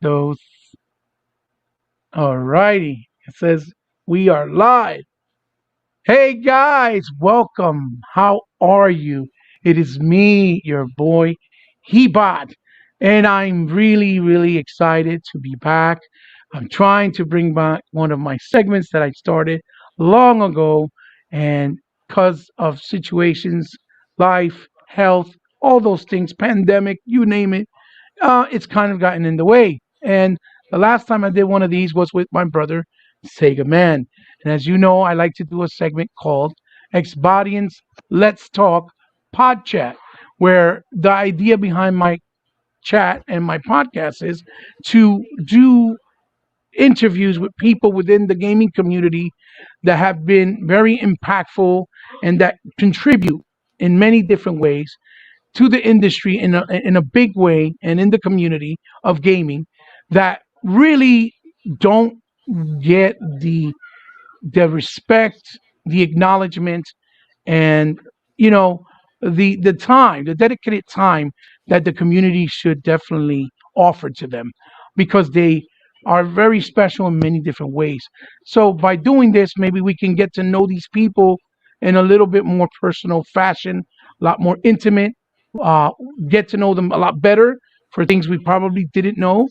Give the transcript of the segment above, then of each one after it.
those. All righty. It says we are live. Hey guys, welcome. How are you? It is me, your boy, Hebot, and I'm really, really excited to be back. I'm trying to bring back one of my segments that I started long ago, and because of situations, life, health, all those things, pandemic, you name it, it's kind of gotten in the way. And the last time I did one of these was with my brother, Sega Man. And as you know, I like to do a segment called Xbotians Let's Talk Podchat, where the idea behind my chat and my podcast is to do interviews with people within the gaming community that have been very impactful and that contribute in many different ways to the industry in a big way and in the community of gaming that really don't get the respect, the acknowledgement, and you know the time, the dedicated time that the community should definitely offer to them, because they are very special in many different ways. So by doing this, maybe we can get to know these people in a little bit more personal fashion, a lot more intimate, uh, get to know them a lot better for things we probably didn't know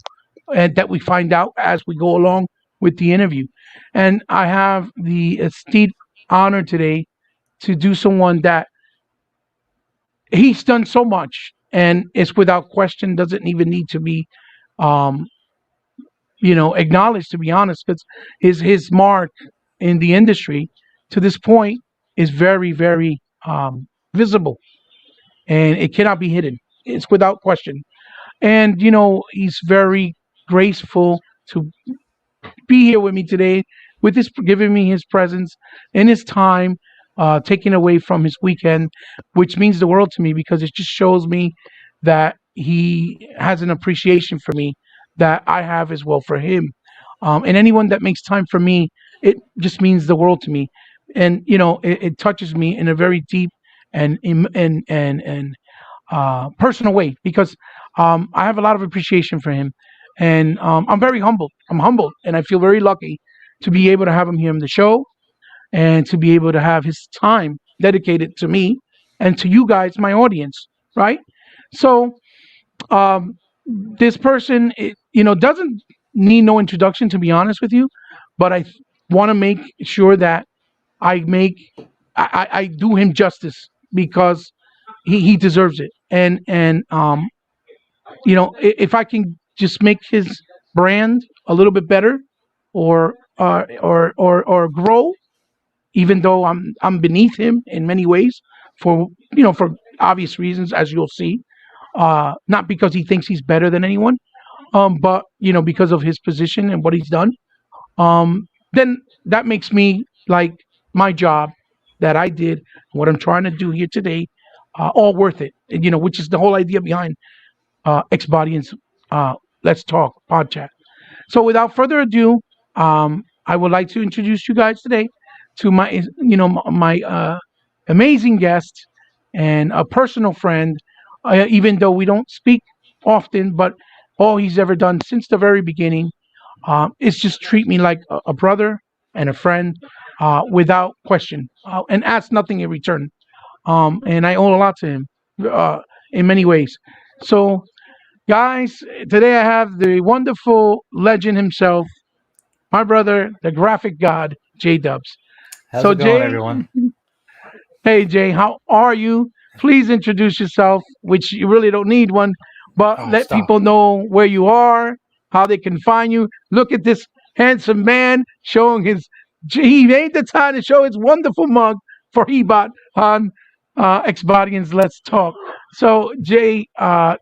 and that we find out as we go along with the interview. And I have the esteemed honor today to do someone that he's done so much and it's without question doesn't even need to be um, acknowledged, to be honest, because his mark in the industry to this point is very, very visible and it cannot be hidden. It's without question. And he's very graceful to be here with me today, with his giving me his presence and his time, taking away from his weekend, which means the world to me because it just shows me that he has an appreciation for me that I have as well for him. And anyone that makes time for me, it just means the world to me, and it touches me in a very deep and personal way because I have a lot of appreciation for him, and I'm very humbled. I'm humbled, and I feel very lucky to be able to have him here on the show and to be able to have his time dedicated to me and to you guys, my audience, right? So um, this person, doesn't need no introduction, to be honest with you, but I want to make sure that I make I do him justice because he deserves it, and if I can just make his brand a little bit better, or grow, even though I'm beneath him in many ways, for for obvious reasons, as you'll see, not because he thinks he's better than anyone, but because of his position and what he's done. Then that makes me like my job that I did, what I'm trying to do here today, all worth it. And, which is the whole idea behind Xbotians. Let's talk podcast. So without further ado, I would like to introduce you guys today to my amazing guest and a personal friend. Even though we don't speak often, but all he's ever done since the very beginning is just treat me like a brother and a friend, without question, and ask nothing in return. And I owe a lot to him uh, in many ways. So, guys, today I have the wonderful legend himself, my brother, the graphic god, J Dubs. How's So, it going, Jay, everyone? hey, Jay, how are you? Please introduce yourself, which you really don't need one, but Oh, let stop. people know where you are, how they can find you. Look at this handsome man showing his. He made the time to show his wonderful mug for Hebot on Xbotians Let's Talk. So, Jay, let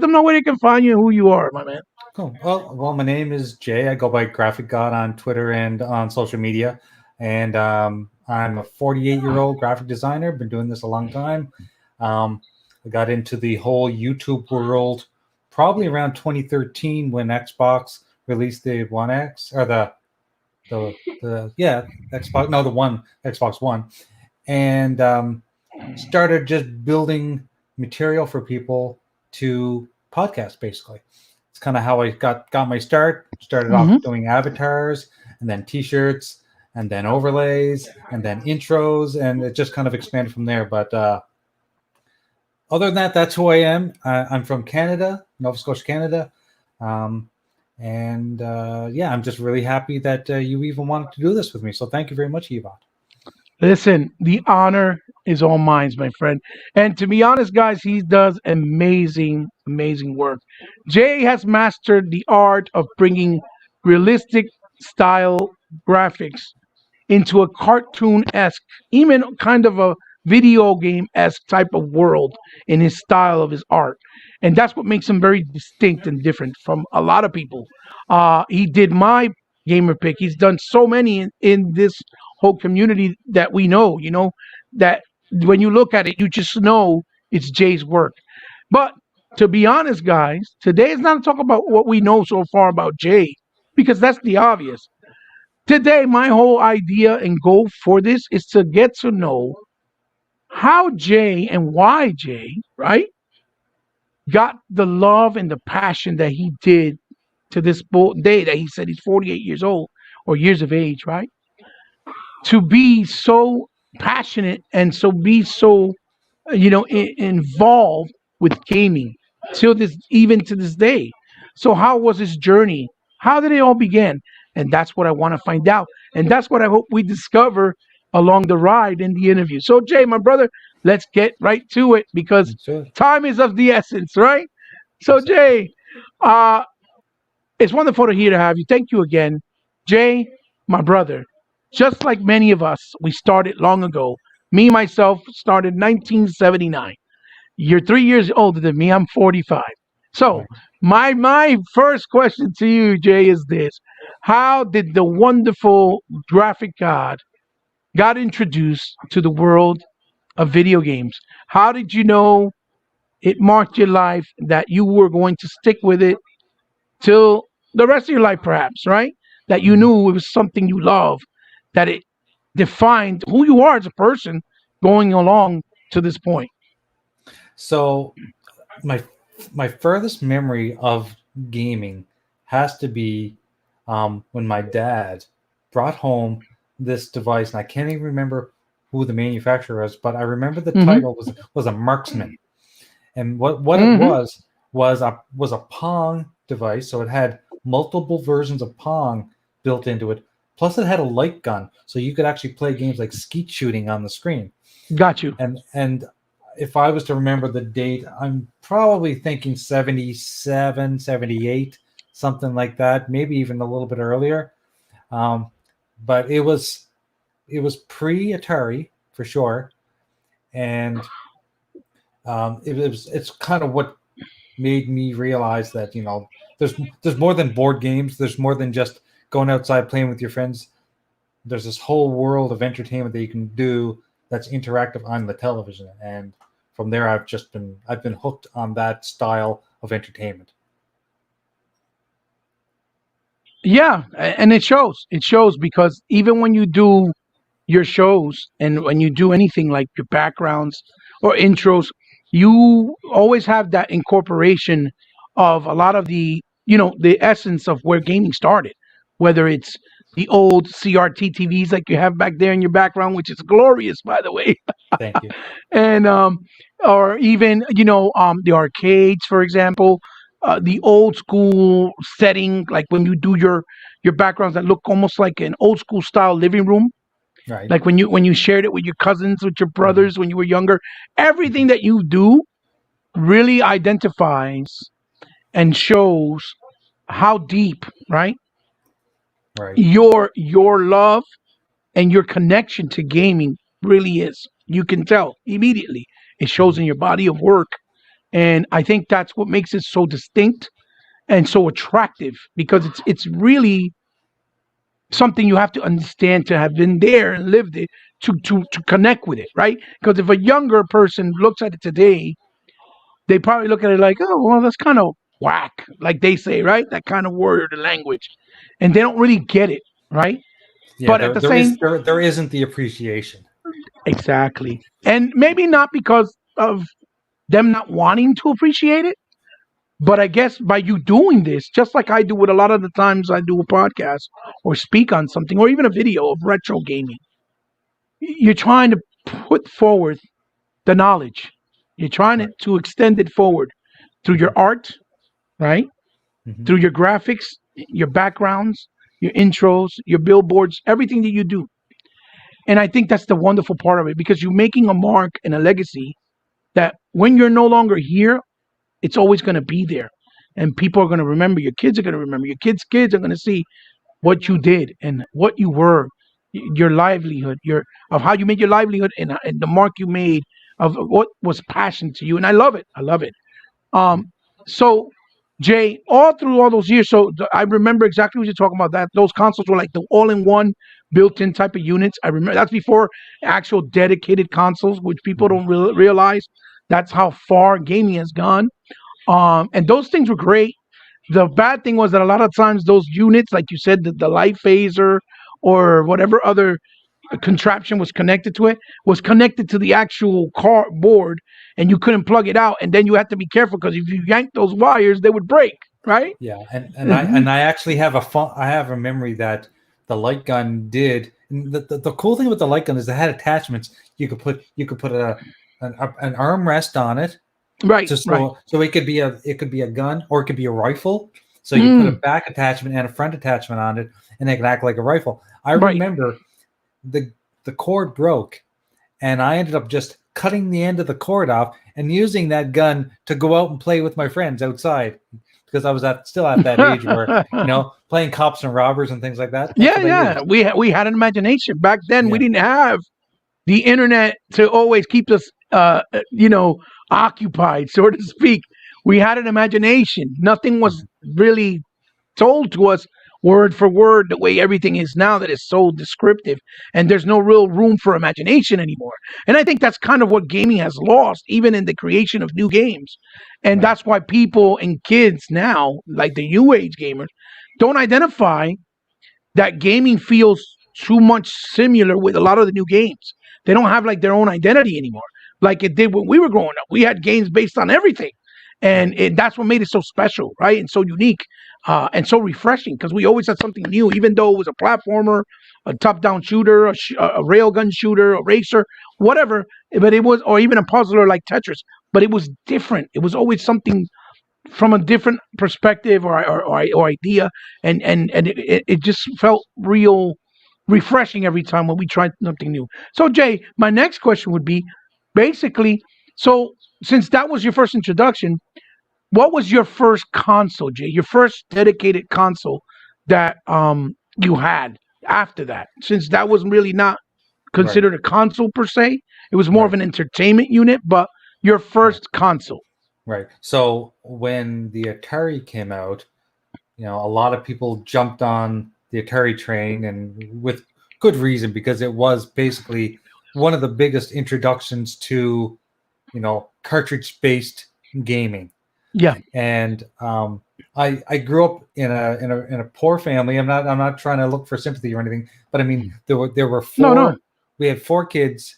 them know where they can find you and who you are, my man. Cool. Well, my name is Jay. I go by Graphic God on Twitter and on social media. And I'm a 48-year-old graphic designer. Been doing this a long time. I got into the whole YouTube world probably around 2013 when Xbox released the One X or the Xbox, no, the one Xbox One, and started just building material for people to podcast basically. it's kind of how I got my start. Started Hmm. off doing avatars, and then T-shirts, and then overlays, and then intros, and it just kind of expanded from there. But other than that, that's who I am. I'm from Canada, Nova Scotia, Canada. Um, and yeah, I'm just really happy that you even wanted to do this with me. So thank you very much, Yvonne. Listen, the honor is all mine, my friend. And to be honest, guys, he does amazing, amazing work. Jay has mastered the art of bringing realistic style graphics into a cartoon esque, even kind of a video game esque type of world in his style of his art. And that's what makes him very distinct and different from a lot of people. He did my gamer pick. He's done so many in this whole community that we know, that when you look at it, you just know it's Jay's work. But to be honest, guys, today is not to talk about what we know so far about Jay, because that's the obvious. Today, my whole idea and goal for this is to get to know how Jay and why Jay, right, got the love and the passion that he did to this day that he said he's 48 years old or years of age, right? To be so passionate and so be so, involved with gaming till this, even to this day. So how was his journey? How did it all begin? And that's what I want to find out. And that's what I hope we discover along the ride in the interview. So Jay, my brother, let's get right to it because Sure. time is of the essence, right? So Yes, sir. Jay, uh, it's wonderful to hear to have you. Thank you again. Jay, my brother, just like many of us, we started long ago. Me, myself, started 1979. You're 3 years older than me. I'm 45. So, Right. my first question to you, Jay, is this: how did the wonderful graphic god got introduced to the world of video games? How did you know it marked your life that you were going to stick with it till the rest of your life, perhaps, right? That you Mhm. knew it was something you love, that it defined who you are as a person going along to this point. So my my furthest memory of gaming has to be when my dad brought home this device, and I can't even remember who the manufacturer was, but I remember the Mm-hmm. title was a Marksman, and what it Mm-hmm. was a Pong device, so it had multiple versions of Pong built into it. Plus, it had a light gun, so you could actually play games like skeet shooting on the screen. Got you. And if I was to remember the date, I'm probably thinking 77, 78, something like that, maybe even a little bit earlier. Um, but it was pre Atari for sure, and it's kind of what made me realize that there's more than board games. There's more than just going outside playing with your friends. There's this whole world of entertainment that you can do that's interactive on the television, and from there I've been hooked on that style of entertainment. Yeah, and it shows. It shows because even when you do your shows and when you do anything like your backgrounds or intros, you always have that incorporation of a lot of the essence of where gaming started, whether it's the old CRT TVs like you have back there in your background, which is glorious, by the way, Thank you. and or even the arcades, for example, the old school setting, like when you do your backgrounds that look almost like an old school style living room, Right. like when you shared it with your cousins, with your Mhm. brothers when you were younger. Everything Mhm. that you do really identifies and shows how deep, right, Right. your love and your connection to gaming really is. You can tell immediately. It shows Mhm. in your body of work. And I think that's what makes it so distinct and so attractive, because it's really something you have to understand to have been there and lived it to connect with it, right? Because if a younger person looks at it today, they probably look at it like, oh, well, that's kind of whack, like they say, right? That kind of word or language, and they don't really get it, right? Yeah, But at there the there is same, there isn't the appreciation. exactly, and maybe not because of them not wanting to appreciate it, But I guess by you doing this, just like I do with a lot of the times I do a podcast or speak on something or even a video of retro gaming, you're trying to put forward the knowledge. You're trying Right. to extend it forward through your art, right? Mhm. Through your graphics, your backgrounds, your intros, your billboards, everything that you do. And I think that's the wonderful part of it because you're making a mark and a legacy that when you're no longer here, it's always going to be there. And people are going to remember. Your kids are going to remember. Your kids are going to see what you did and what you were, your livelihood, your of how you made your livelihood and the mark you made of what was passion to you. And I love it. I love it. So Jay, all through all those years, I remember exactly what you're talking about. That those consoles were like the all-in-one, built-in type of units. I remember that's before actual dedicated consoles, which people Mhm. don't realize. That's how far gaming has gone. And those things were great. The bad thing was that a lot of times those units, like you said, the light phaser or whatever other contraption was connected to it was connected to the actual car board, and you couldn't plug it out. And then you had to be careful because if you yanked those wires, they would break. Right? Yeah, Hmm. and I actually have I have a memory that the light gun did. And the cool thing with the light gun is it had attachments. You could put an armrest on it, Right. Right. so it could be a gun or it could be a rifle. So you put a Mm, back attachment and a front attachment on it, and it can act like a rifle. I right. remember the the cord broke, and I ended up just cutting the end of the cord off and using that gun to go out and play with my friends outside because I was still at that age where playing cops and robbers and things like that. That's Yeah. what I Yeah. used. We had an imagination back then. We Yeah, didn't have the internet to always keep us, occupied, so to speak. We had an imagination. Nothing was mhm, really told to us word for word the way everything is now that is so descriptive and there's no real room for imagination anymore. And I think that's kind of what gaming has lost even in the creation of new games. And right, that's why people and kids now, like the new age gamers, don't identify that gaming feels too much similar with a lot of the new games. They don't have like their own identity anymore, like it did when we were growing up. We had games based on everything, right. and that's what made it so special, right? And so unique, and so refreshing because we always had something new, even though it was a platformer, a top-down shooter, a railgun shooter, a racer, whatever. But it was, or even a puzzler like Tetris. But it was different. It was always something from a different perspective or idea, and it just felt real refreshing every time when we tried something new. So Jay, my next question would be basically, so since that was your first introduction, what was your first console, Jay? Your first dedicated console that you had after that, since that was really not Right, considered a console per se, it was more of right, an entertainment unit, but your right, first console. right. So when the Atari came out, a lot of people jumped on the Atari train, and with good reason because it was basically one of the biggest introductions to cartridge-based gaming. Yeah. And I grew up in a poor family. I'm not trying to look for sympathy or anything, but I mean there were No, no. we had four kids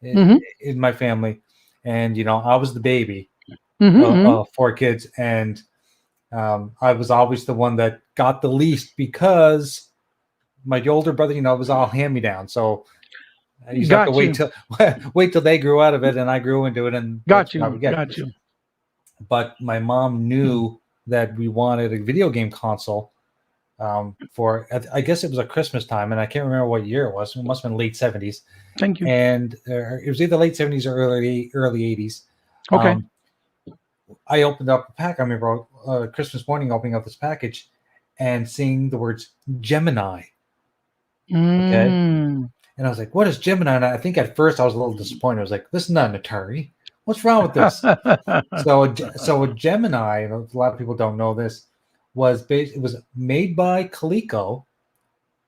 Mm-hmm. in my family, and I was the baby Mm-hmm. of four kids, and I was always the one that got the least because my older brother, was all hand me down. So I used to have to Got you. wait till they grew out of it, and I grew into it, and that's Got what I you. would get. Got you. But my mom knew that we wanted a video game console for, I guess it was a Christmas time, and I can't remember what year it was. It must have been late 70s, Thank you. and it was either late 70s or early 80s. Okay. I opened up a pack. I remember Christmas morning opening up this package and seeing the words Gemini. Okay. Mm. And I was like, what is Gemini? And I think at first I was a little disappointed. I was like, this is not an Atari. What's wrong with this? So a Gemini, a lot of people don't know this, it was made by Coleco,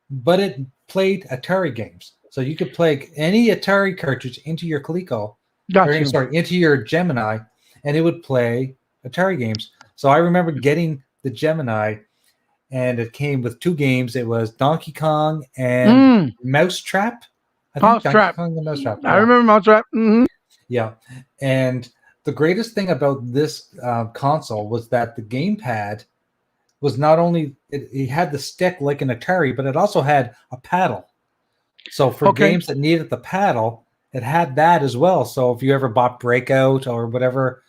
but it played Atari games. So you could play any Atari cartridge into your Coleco, Got you. into your Gemini, and it would play Atari games. So I remember getting the Gemini, and it came with two games. It was Donkey Kong and Mousetrap. I think Donkey Mousetrap. Kong and Mousetrap. I Yeah. remember Mousetrap. Mm-hmm. Yeah. And the greatest thing about this console was that the gamepad was not only it had the stick like an Atari, but it also had a paddle. So for games that needed the paddle, it had that as well. So if you ever bought Breakout or whatever,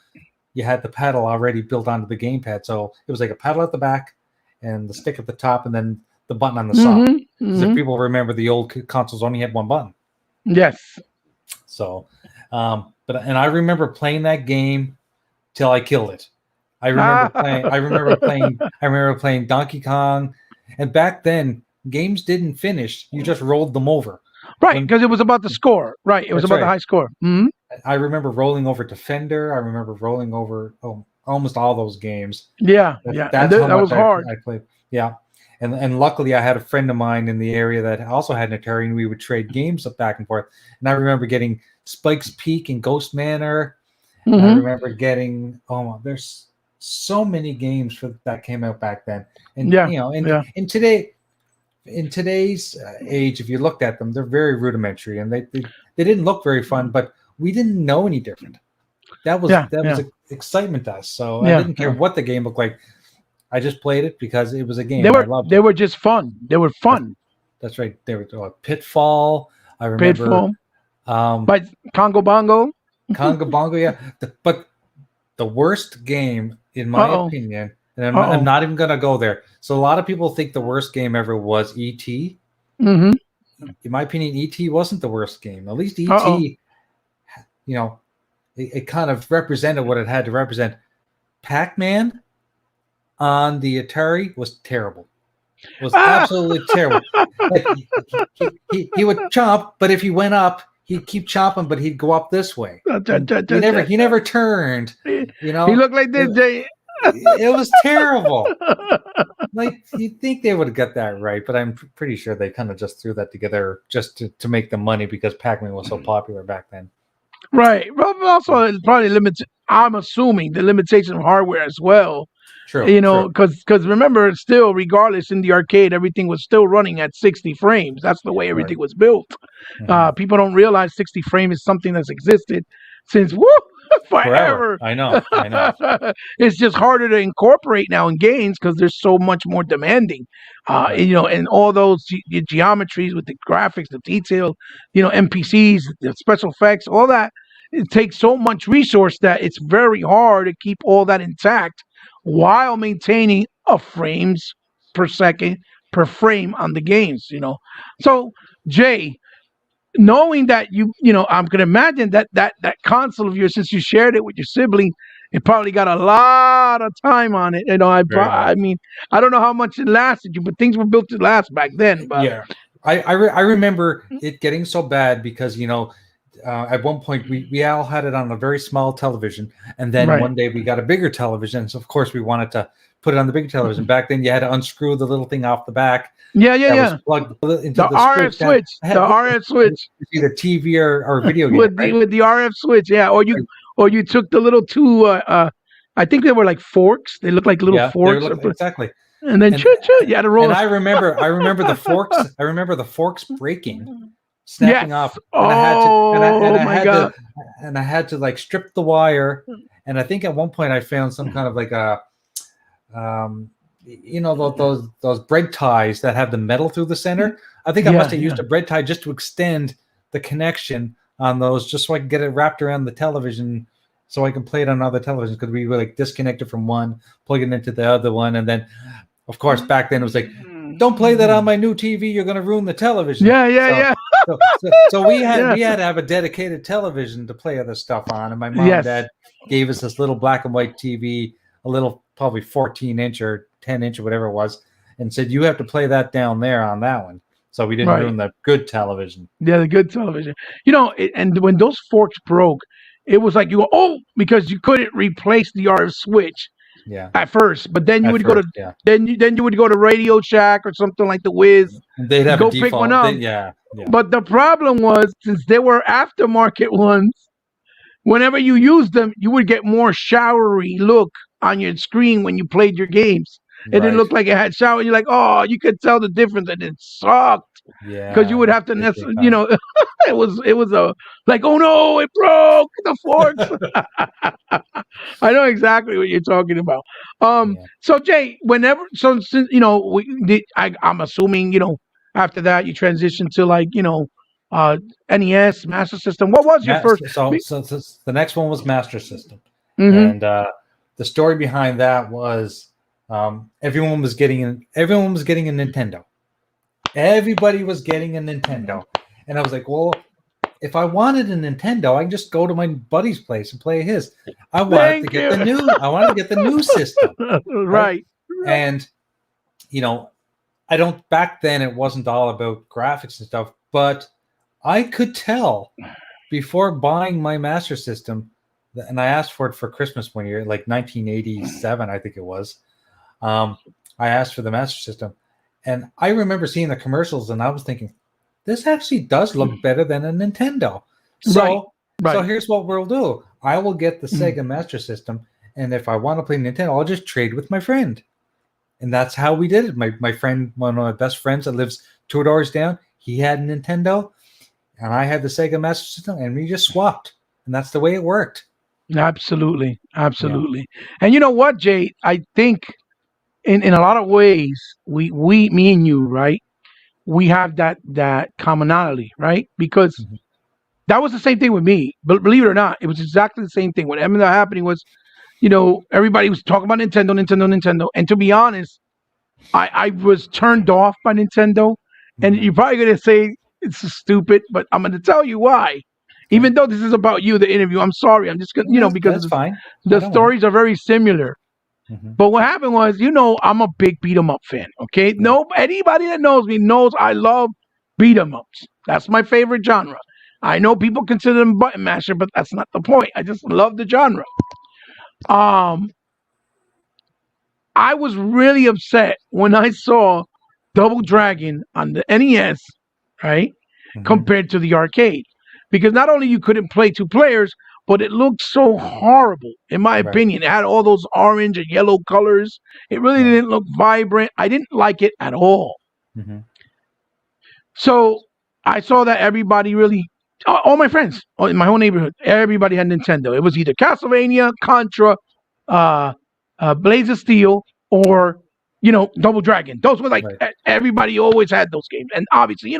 you had the paddle already built onto the gamepad. So it was like a paddle at the back and the stick at the top and then the button on the side. Because if people remember, the old consoles only had one button. Yes. So, and I remember playing that game till I killed it. I remember playing Donkey Kong, and back then games didn't finish; you just rolled them over. Right, because it was about the score. Right, it was about the high score. Mm-hmm. I remember rolling over Defender. I remember rolling over almost all those games. Yeah, That's how that was hard. I played. Yeah, and luckily I had a friend of mine in the area that also had an Atari, and we would trade games back and forth. And I remember getting Spike's Peak and Ghost Manor. Mm-hmm. I remember getting there's so many games that came out back then, and in today's age, if you looked at them, they're very rudimentary, and they didn't look very fun. But we didn't know any different. That was excitement to us. So I didn't care what the game looked like. I just played it because it was a game. They were just fun. They were fun. That's right. They were Pitfall. I remember. But Congo Bongo. Congo Bongo, yeah. But the worst game, in my opinion, and I'm not even going to go there. So a lot of people think the worst game ever was E.T. Mm-hmm. In my opinion, E.T. wasn't the worst game. At least E.T., it kind of represented what it had to represent. Pac-Man on the Atari was terrible. It was absolutely terrible. Like, he would chomp, but if he went up, he'd keep chomping, but he'd go up this way. He never turned. He looked like this. It was terrible. Like, you'd think they would have got that right, but I'm pretty sure they kind of just threw that together just to make the money because Pac-Man was so popular back then. Right. Well, also it probably limits. I'm assuming the limitation of hardware as well. True. Because remember, still, regardless, in the arcade, everything was still running at 60 frames. That's the way everything was built. Mm-hmm. People don't realize 60 frame is something that's existed since forever. I know. It's just harder to incorporate now in games because they're so much more demanding. And all those geometries with the graphics, the detail, NPCs, the special effects, all that. It takes so much resource that it's very hard to keep all that intact while maintaining a frames per second per frame on the games, So, Jay, knowing that I'm going to imagine that console of yours, since you shared it with your sibling, it probably got a lot of time on it. I mean, I don't know how much it lasted you, but things were built to last back then. But. Yeah, I remember it getting so bad because, at one point we all had it on a very small television, and then one day we got a bigger television. So of course we wanted to put it on the big television. Back then you had to unscrew the little thing off the back. Yeah. Plugged into the RF switch. The RF switch. Either TV or video game. With the RF switch, yeah. Or you took the little two. I think they were like forks. They looked like little forks. Exactly. And then you had to roll. And I remember the forks. I remember the forks breaking. Snapping off, and I had to like strip the wire, and I think at one point I found some kind of like a, those bread ties that have the metal through the center. I think I must have used a bread tie just to extend the connection on those, just so I can get it wrapped around the television, so I can play it on other televisions. Because we were like disconnected from one, plug it into the other one, and then, of course, back then it was like, don't play that on my new TV. You're going to ruin the television. Yeah. So we had to have a dedicated television to play other stuff on, and my mom and dad gave us this little black and white TV, a little probably 14-inch or 10-inch or whatever it was, and said you have to play that down there on that one. So we didn't ruin the good television. Yeah, the good television. And when those forks broke, it was like because you couldn't replace the RF switch. Yeah. At first, but then you would go to then you would go to Radio Shack or something like the Wiz. They'd have go a default. Pick one up. Yeah. But the problem was, since they were aftermarket ones, whenever you used them, you would get more showery look on your screen when you played your games. It didn't Right. look like it had shower. You're like, oh, you could tell the difference, and it sucked because you Yeah. would have to, Big time. it was a like, oh no, it broke the forks. I know exactly what you're talking about. Yeah. So Jay, since I'm assuming after that you transitioned to like uh, NES Master System. What was your first? So the next one was Master System, Mm-hmm. and the story behind that was everyone was getting a Nintendo. Everybody was getting a Nintendo, and I was like, well, if I wanted a Nintendo, I can just go to my buddy's place and play his. I wanted to Thank get you. the new system, right? Right. And I don't back then it wasn't all about graphics and stuff, but I could tell before buying my Master System, and I asked for it for Christmas one year, like 1987, I think it was. I asked for the Master System, and I remember seeing the commercials, and I was thinking, this actually does look better than a Nintendo. Right. So here's what we'll do. I will get the Mhm. Sega Master System, and if I want to play Nintendo, I'll just trade with my friend. And that's how we did it. My friend, one of my best friends that lives 2 doors down, he had a Nintendo, and I had the Sega Master System, and we just swapped. And that's the way it worked. Absolutely. Yeah. Absolutely. And you know what, Jay? I think in a lot of ways, me and you, right? We have that commonality, right? Because Mhm. that was the same thing with me. But believe it or not, it was exactly the same thing. What ended up happening was, everybody was talking about Nintendo, Nintendo, Nintendo. And to be honest, I was turned off by Nintendo. And Mhm. you're probably gonna say it's stupid, but I'm gonna tell you why. Okay. Even though this is about you, the interview, I'm sorry. I'm just gonna, because That's fine. I the don't mind. stories are very similar. Mhm. But what happened was, I'm a big beat 'em up fan. Okay, Yeah. no, anybody that knows me knows I love beat 'em ups. That's my favorite genre. I know people consider them button masher, but that's not the point. I just love the genre. Um, I was really upset when I saw Double Dragon on the NES, right, Mhm. compared to the arcade, because not only you couldn't play two players, but it looked so horrible, in my Right. opinion. It had all those orange and yellow colors. It really Right. didn't look vibrant. I didn't like it at all. Mhm. So I saw that everybody really, all my friends in my whole neighborhood, everybody had Nintendo. It was either Castlevania, Contra, uh, Blaze of Steel, or Double Dragon. Those were like Right. everybody always had those games, and obviously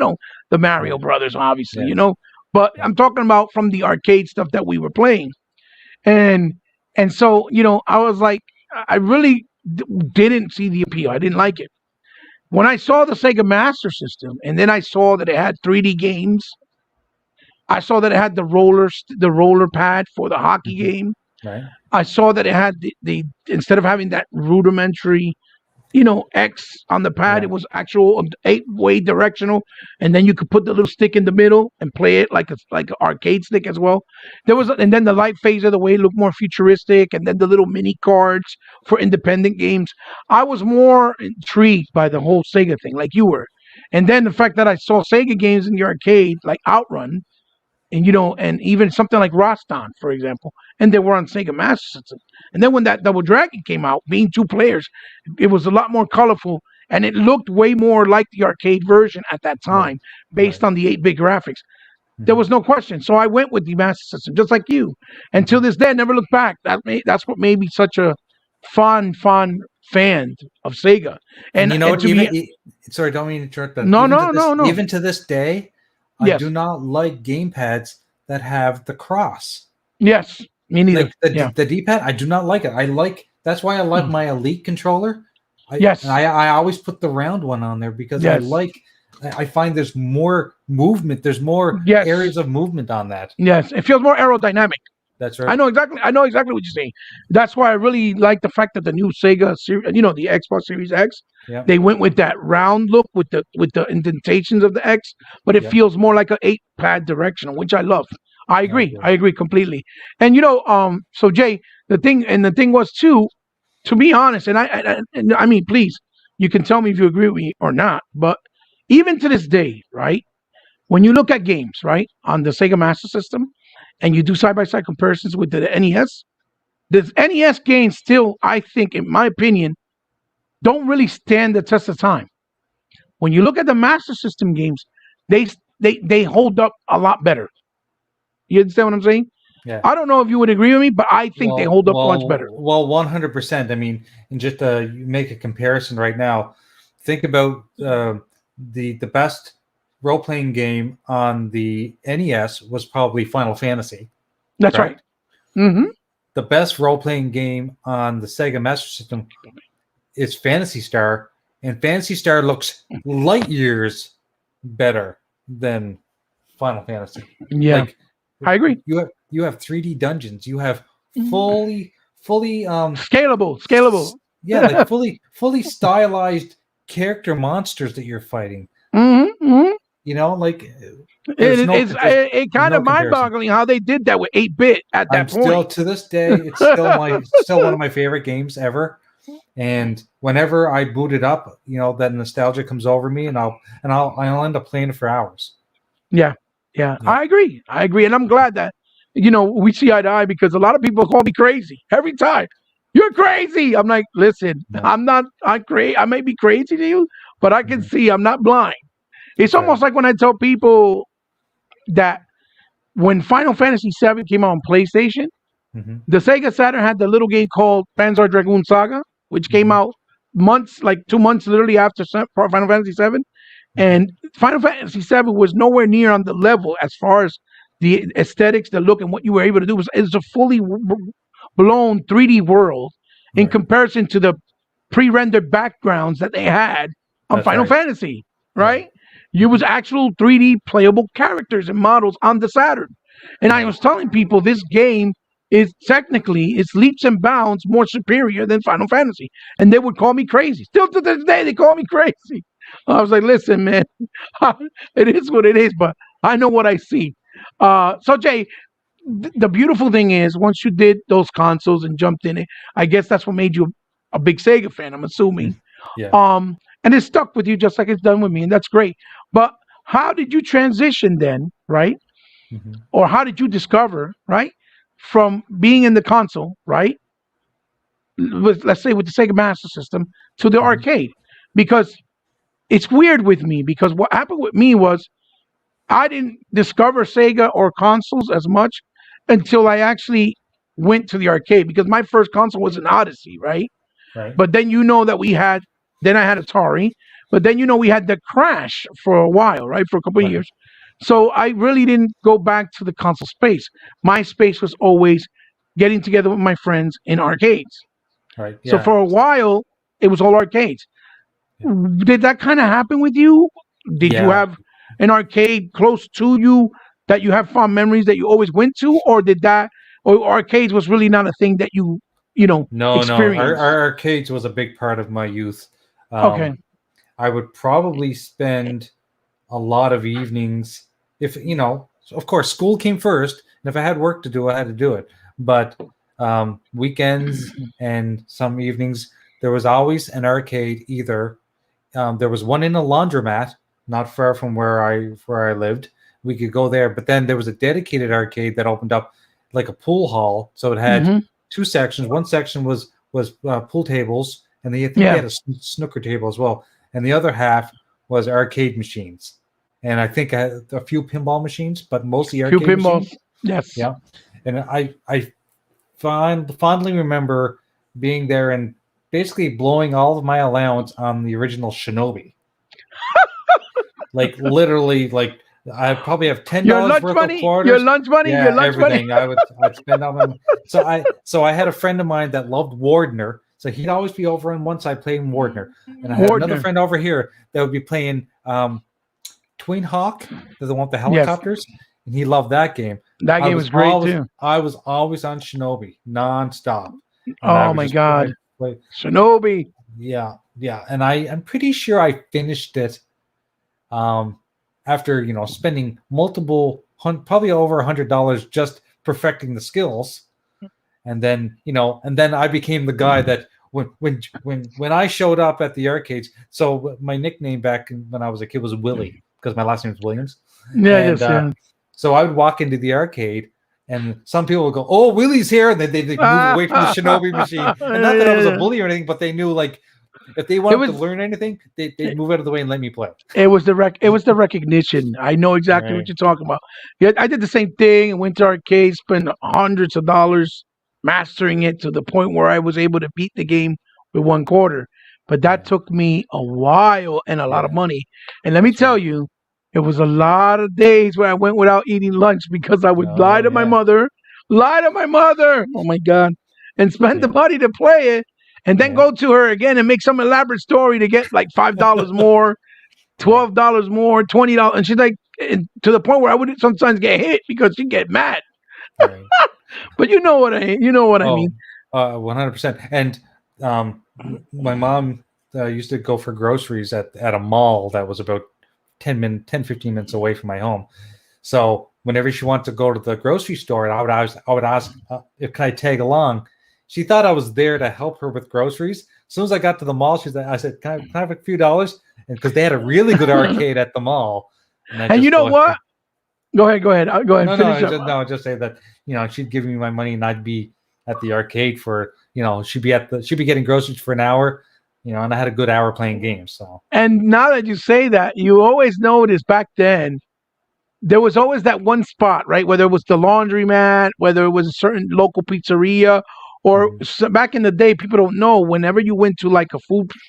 the Mario Right. Brothers, obviously Yes. But Yeah. I'm talking about from the arcade stuff that we were playing, and so I was like, I really didn't see the appeal. I didn't like it. When I saw the Sega Master System, and then I saw that it had 3D games, I saw that it had the roller pad for the hockey Mhm. game. Right. I saw that it had the instead of having that rudimentary, X on the pad, Yeah. it was actual 8-way directional, and then you could put the little stick in the middle and play it like an arcade stick as well. And then the light phaser, the way it looked more futuristic, and then the little mini cards for independent games. I was more intrigued by the whole Sega thing, like you were, and then the fact that I saw Sega games in the arcade, like Outrun, and and even something like Roston, for example, and they were on Sega Master System. And then when that Double Dragon came out, being two players, it was a lot more colorful, and it looked way more like the arcade version at that Right. time, based Right. on the 8-bit graphics. There Mhm. was no question. So I went with the Master System, just like you. And till Mhm. this day, I never looked back. That's what made me such a fond fan of Sega. And And you know and what? to be Sorry, don't mean to interrupt, but no no no no even to this day, I yes do not like gamepads that have the cross. yes me neither Like yeah the D pad, I do not like it. That's why I like Mm. my Elite controller. yes I always put the round one on there because yes I find there's more movement. There's more yes areas of movement on that. Yes, it feels more aerodynamic. That's right. I know exactly. I know exactly what you're saying. That's why I really like the fact that the new Sega, the Xbox Series X, Yeah. they went with that round look with the indentations of the X, but it Yep. feels more like an 8-pad directional, which I love. I I agree. agree. I agree completely. And so Jay, the thing was too, to be honest, and I mean, please, you can tell me if you agree with me or not, but even to this day, right? When you look at games, right, on the Sega Master System, and you do side by side comparisons with the NES, the NES games still, I think, in my opinion, don't really stand the test of time. When you look at the Master System games, they hold up a lot better. You understand what I'm saying? Yeah. I don't know if you would agree with me, but I think they hold up much better. Well, 100%. I mean, and just you make a comparison right now. Think about the best role-playing game on the NES was probably Final Fantasy. That's right. Mm-hmm. The best role-playing game on the Sega Master System is Phantasy Star, and Phantasy Star looks light years better than Final Fantasy. Yeah, I agree. You have 3D dungeons. You have fully scalable. Yeah, like fully stylized character monsters that you're fighting. Mm-hmm. You know, like it's kind of mind-boggling how they did that with 8-bit at that point. Still to this day, it's still one of my favorite games ever. And whenever I boot it up, you know, that nostalgia comes over me, and I'll end up playing it for hours. Yeah. I agree, and I'm glad that we see eye to eye, because a lot of people call me crazy every time. You're crazy. I'm like, listen, I'm not. I may be crazy to you, but I can see. I'm not blind. It's almost like when I tell people that when Final Fantasy VII came out on PlayStation, the Sega Saturn had the little game called Panzer Dragoon Saga, which came out 2 months literally after Final Fantasy VII. And Final Fantasy VII was nowhere near on the level as far as the aesthetics, the look, and what you were able to do. It was a fully blown 3D world in comparison to the pre-rendered backgrounds that they had on Final Fantasy, right? You was actual 3D playable characters and models on the Saturn. And I was telling people this game is technically, it's leaps and bounds more superior than Final Fantasy. And they would call me crazy. Still to this day, they call me crazy. I was like, listen, man, it is what it is, but I know what I see. So, Jay, the beautiful thing is, once you did those consoles and jumped in it, I guess that's what made you a big Sega fan, I'm assuming. Yeah. And it stuck with you just like it's done with me, and that's great. But how did you transition then, right? Or how did you discover, right, from being in the console, right, let's say with the Sega Master System, to the arcade? Because it's weird with me, because what happened with me was I didn't discover Sega or consoles as much until I actually went to the arcade, because my first console was an Odyssey, right? But then that then I had Atari, but then we had the Crash for a while, right? For a couple of years. So I really didn't go back to the console space. My space was always getting together with my friends in arcades. Right. Yeah. So for a while, it was all arcades. Did that kind of happen with you? Did you have an arcade close to you that you have fond memories that you always went to, or arcades was really not a thing that you experienced? Our arcades was a big part of my youth. Okay. I would probably spend a lot of evenings, if of course school came first, and if I had work to do, I had to do it. But weekends and some evenings, there was always an arcade. Either there was one in a laundromat not far from where I lived. We could go there, but then there was a dedicated arcade that opened up like a pool hall, so it had 2 sections. One section was pool tables, and they had a snooker table as well, and the other half was arcade machines, and I think I had a few pinball machines, but mostly arcade machines. Yes. Yeah, and I fondly remember being there and basically blowing all of my allowance on the original Shinobi. Like literally, like I probably have $10 worth of quarters. Your lunch money, everything. I'd spend on them. So I had a friend of mine that loved Wardner. So he'd always be over on one side playing Wardner, and I had another friend over here that would be playing Twin Hawk, the one with the helicopters, and he loved that game. That game was great too. I was always on Shinobi nonstop. Oh my God, Shinobi! Yeah, and I'm pretty sure I finished it. After spending probably over $100 just perfecting the skills, and then I became the guy that when I showed up at the arcades. So my nickname back when I was a kid was Willie, because my last name is Williams. So I would walk into the arcade, and some people would go, "Oh, Willie's here," and then they move away from the Shinobi machine. And not that I was a bully or anything, but they knew, like, If they It wanted to was learn anything, they'd move out of the way and let me play. it was the recognition. I know exactly what Right. you're talking about. Yeah, I did the same thing and went to arcades, spent hundreds of dollars mastering it to the point where I was able to beat the game with one quarter. But that Yeah. took me a while and a lot of Yeah. money. And let me That's tell right. you, it was a lot of days where I went without eating lunch because I would Oh yeah. lie to my mother. Oh my God, and spend the Yeah. money to play it, and then Yeah. go to her again and make some elaborate story to get like $5 more, Yeah. $12 more, $20, and she's like, and to the point where I would sometimes get hit because she'd get mad. Right. But you know what I mean. Oh, 100%. And my mom used to go for groceries at a mall that was about 15 minutes away from my home. So whenever she wanted to go to the grocery store, and I would ask if can I tag along. She thought I was there to help her with groceries. As soon as I got to the mall, I said, can I have a few dollars? And because they had a really good arcade at the mall, and I And you just know go in what? there. Go ahead. Go ahead. No, Finish up. just say that she'd give me my money and I'd be at the arcade for she'd be getting groceries for an hour, and I had a good hour playing games. So And now that you say that, you always noticed back then there was always that one spot, right? Whether it was the laundromat, whether it was a certain local pizzeria, or mhm, back in the day, people don't know. Whenever you went to like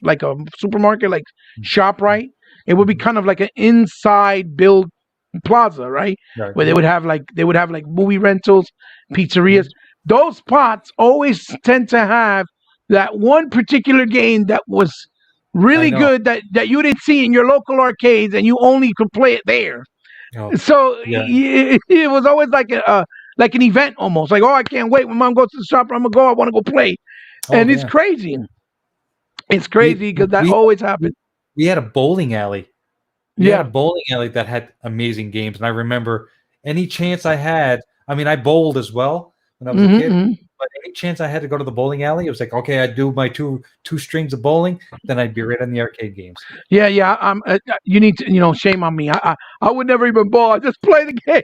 like a supermarket, like mhm, ShopRite, it would be mhm, kind of like an inside build plaza, right? right, Where yeah, they would have like movie rentals, pizzerias. mhm, Those spots always tend to have that one particular game that was I really know. good that you didn't see in your local arcades and you only could play it there. Oh, So yeah. it was always like like an event almost. Like, oh, I can't wait when mom goes to the shop. I'm gonna go. I want to go play, Oh, and it's yeah. crazy. It's We crazy because that we always we happened. we had a bowling alley. We had a Yeah. bowling alley that had amazing games, and I remember any chance I had. I mean, I bowled as well when I was a Hmm. kid, Hmm. but any chance I had to go to the bowling alley, it was like, okay, I'd do my two strings of bowling, then I'd be right in the arcade games. Yeah. Yeah. You need to. Shame on me. I would never even bowl. I just play the game.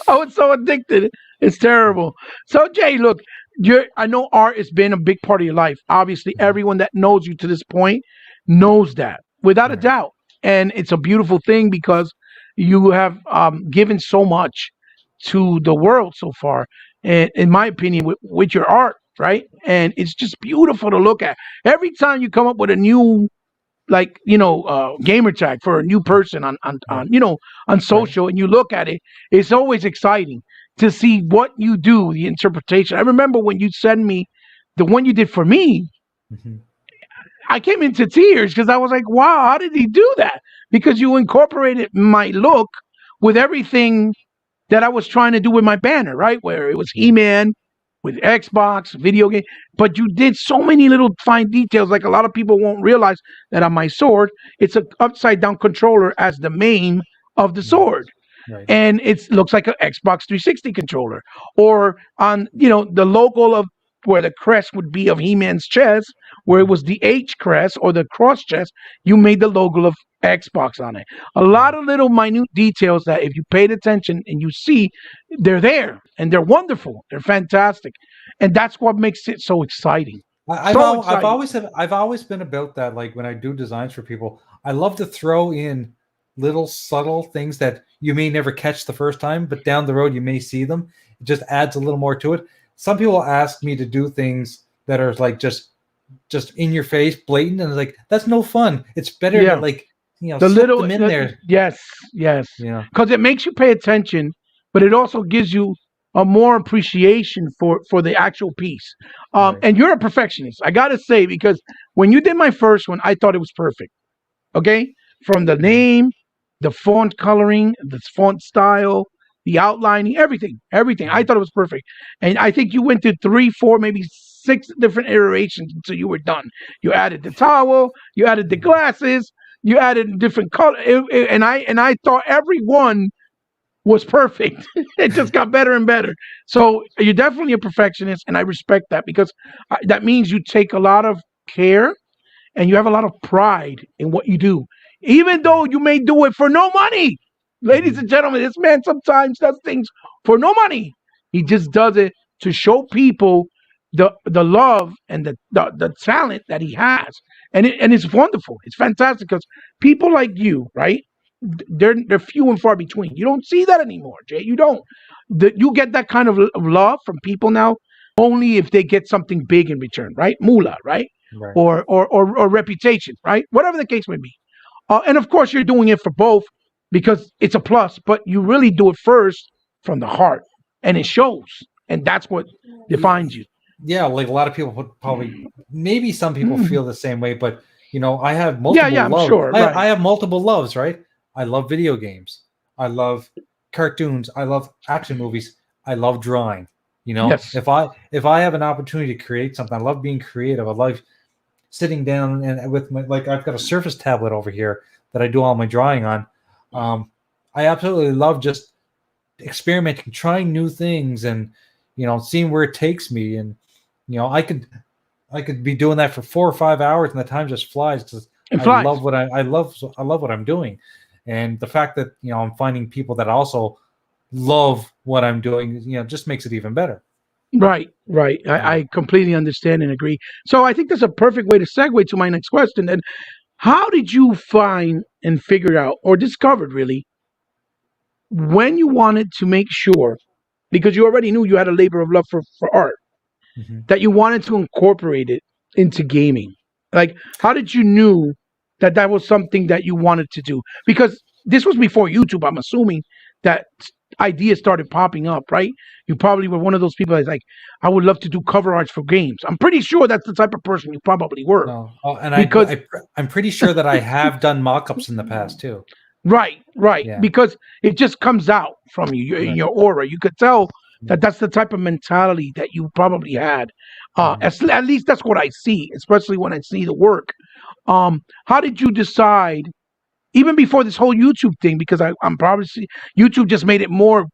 I was so addicted. It's terrible. So Jay, look, I know art has been a big part of your life. Obviously, Mhm. everyone that knows you to this point knows that without a Right. doubt, and it's a beautiful thing because you have given so much to the world so far. And in my opinion, with your art, right? And it's just beautiful to look at. Every time you come up with a new like gamer tag for a new person on Right. on Right. social, and you look at it, it's always exciting to see what you do, the interpretation. I remember when you sent me the one you did for me, Mhm. I came into tears because I was like, wow, how did he do that? Because you incorporated my look with everything that I was trying to do with my banner, right? Where it was Right. He-Man with Xbox, video game, but you did so many little fine details. Like a lot of people won't realize that on my sword, it's a upside down controller as the main of the Right. sword, Right. and it looks like an Xbox 360 controller. Or on the logo of where the crest would be of He-Man's chest, where it Mhm. was the H crest or the cross chest, you made the logo of Xbox on it. A lot Right. of little minute details that if you paid attention and you see, they're there and they're wonderful. They're fantastic. And that's what makes it so exciting. So exciting. I've always been about that. Like when I do designs for people, I love to throw in little subtle things that you may never catch the first time, but down the road you may see them. It just adds a little more to it. Some people ask me to do things that are like just in your face, blatant, and it's like that's no fun. It's better to Yeah. like The slip little, them in there. yes, yes. Yeah. Because it makes you pay attention, but it also gives you a more appreciation for the actual piece. Right. And you're a perfectionist, I got to say, because when you did my first one, I thought it was perfect. Okay, from the Mhm. name, the font coloring, the font style, the outlining, everything. I Mhm. thought it was perfect, and I think you went through three, four, maybe six different iterations until you were done. You added the towel, you added the Mhm. glasses, you added different color, and I thought every one was perfect. It just got better and better. So you're definitely a perfectionist, and I respect that because that means you take a lot of care and you have a lot of pride in what you do, even though Right. you may do it for no money. Ladies Mhm. and gentlemen, this man sometimes does things for no money. He just does it to show people the love and the talent that he has, and it's wonderful. It's fantastic because people like you, right? They're few and far between. You don't see that anymore, Jay. You don't. You get that kind of love from people now only if they get something big in return, right? Moolah, right? Right. Or reputation, right? Whatever the case may be. And of course, you're doing it for both because it's a plus, but you really do it first from the heart, and it shows, and that's what defines you. Yeah, like a lot of people would probably, maybe some people feel the same way, but I have multiple Yeah, I'm loves. sure. Right. I have multiple loves, right? I love video games. I love cartoons. I love action movies. I love drawing. Yes. If I have an opportunity to create something, I love being creative. I love sitting down and with my, like, I've got a Surface tablet over here that I do all my drawing on. I absolutely love just experimenting, trying new things, and seeing where it takes me. And I could be doing that for 4 or 5 hours, and the time just flies because I love what I'm doing. And the fact that I'm finding people that also love what I'm doing, just makes it even better. Right. I completely understand and agree. So I think that's a perfect way to segue to my next question. And how did you find and figure out or discovered really when you wanted to make sure, because you already knew you had a labor of love for art, that you wanted to incorporate it into gaming? Like, how did you knew that that was something that you wanted to do? Because this was before YouTube, I'm assuming, that ideas started popping up, right? You probably were one of those people that's like, I would love to do cover arts for games. I'm pretty sure that's the type of person you probably were. No. Oh, and because I'm pretty sure that I have done mock-ups in the past too. Right. Yeah. Because it just comes out from you in your aura. You could tell that that's the type of mentality that you probably had. At least that's what I see, especially when I see the work. How did you decide, even before this whole YouTube thing, because I'm probably YouTube just made it more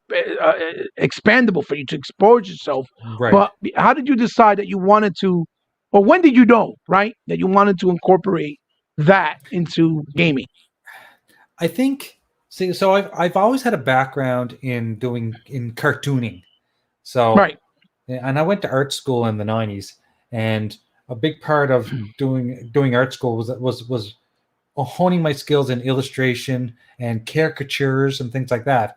expandable for you to expose yourself. Right. But how did you decide that you wanted to, or when did you know, right, that you wanted to incorporate that into gaming? I think, so I've always had a background in cartooning. So, right. And I went to art school in the 90s, and a big part of doing art school was honing my skills in illustration and caricatures and things like that.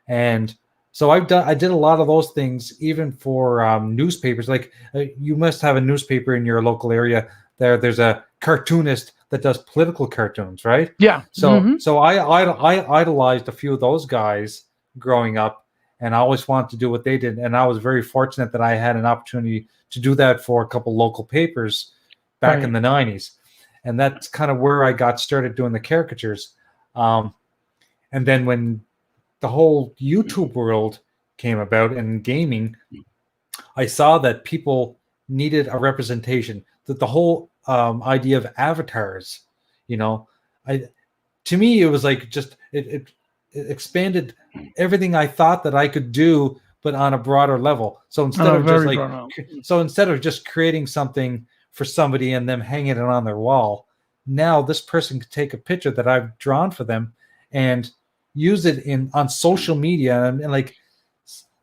And so I did a lot of those things, even for newspapers. Like, you must have a newspaper in your local area. There's a cartoonist that does political cartoons, right? Yeah. So I idolized a few of those guys growing up, and I always wanted to do what they did. And I was very fortunate that I had an opportunity to do that for a couple local papers back in the 90s. And that's kind of where I got started doing the caricatures. And then when the whole YouTube world came about and gaming, I saw that people needed a representation, that the whole idea of avatars, to me, it was like just it expanded everything I thought that I could do, but on a broader level. So instead of just creating something for somebody and them hanging it on their wall, now this person could take a picture that I've drawn for them and use it on social media. And like,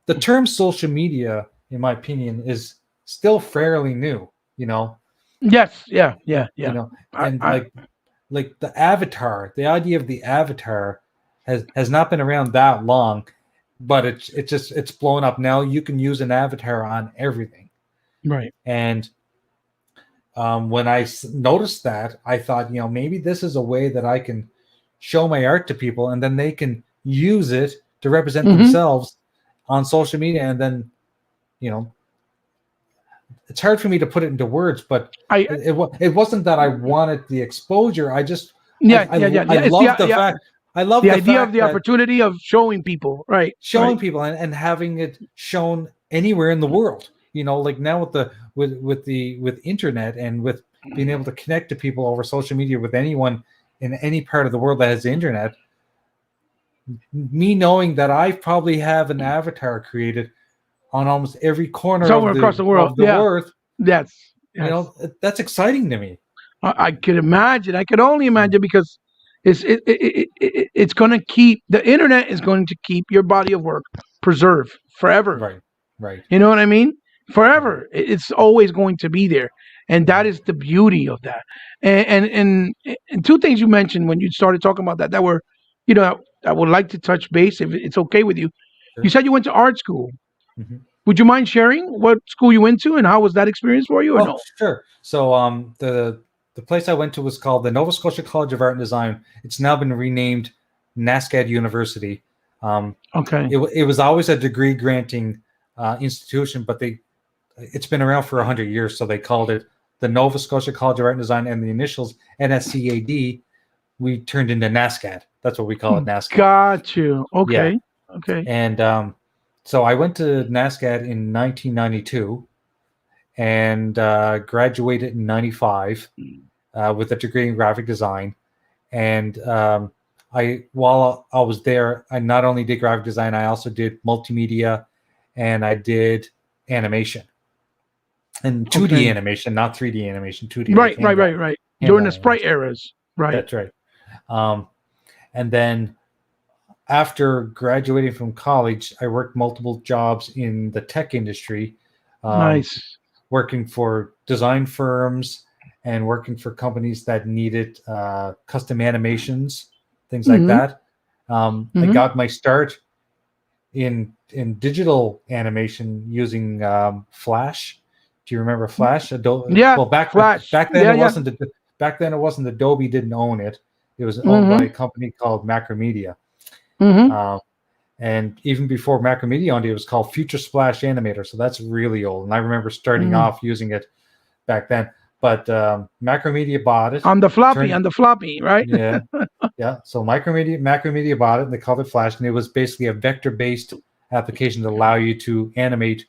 the term social media, in my opinion, is still fairly new, Yes. Yeah. And like the avatar, the idea of the avatar has not been around that long, but it's blown up. Now you can use an avatar on everything. Right. And when I noticed that, I thought, maybe this is a way that I can show my art to people, and then they can use it to represent themselves on social media. And then, it's hard for me to put it into words, but it wasn't that I wanted the exposure. I just I love the fact. I love the idea of the opportunity of showing people, right? Showing people and having it shown anywhere in the world. Like now with internet and with being able to connect to people over social media with anyone in any part of the world that has the internet, me knowing that I probably have an avatar created on almost every corner across the world of the earth. Yes. That's exciting to me. I could imagine. I could only imagine, because it's going to keep, the internet is going to keep your body of work preserved forever. Right. You know what I mean? forever. It's always going to be there, and that is the beauty of that. And two things you mentioned when you started talking about that were, I would like to touch base if it's okay with you. You Sure. said you went to art school. Mhm. Would you mind sharing what school you went to and how was that experience for you, or Oh, no? sure. So the place I went to was called the Nova Scotia College of Art and Design. It's now been renamed NASCAD University. Um, Okay. it was always a degree granting institution, but it's been around for 100 years, so they called it the Nova Scotia College of Art and Design, and the initials NSCAD we turned into NASCAD. That's what we call it, NASCAD. Got you. Yeah, Okay. Okay. and so I went to NASCAD in 1992 and graduated in 95 with a degree in graphic design. And while I was there, I not only did graphic design, I also did multimedia, and I did animation, and 2D animation, not 3D animation, 2D. Right. During the Sprite animation. eras. Right. That's right. And then after graduating from college, I worked multiple jobs in the tech industry. Nice. Working for design firms and working for companies that needed custom animations, things like that. I got my start in digital animation using Flash. Do you remember Flash? Yeah. Well, Flash. Back then it wasn't. Back then it wasn't. Adobe didn't own it. It was owned by a company called Macromedia. And even before Macromedia owned it, it was called Future Splash Animator. So that's really old. And I remember starting off using it back then. But Macromedia bought it. On the floppy, right? Yeah. Yeah. So Macromedia bought it, and they called it Flash. And it was basically a vector-based application to allow you to animate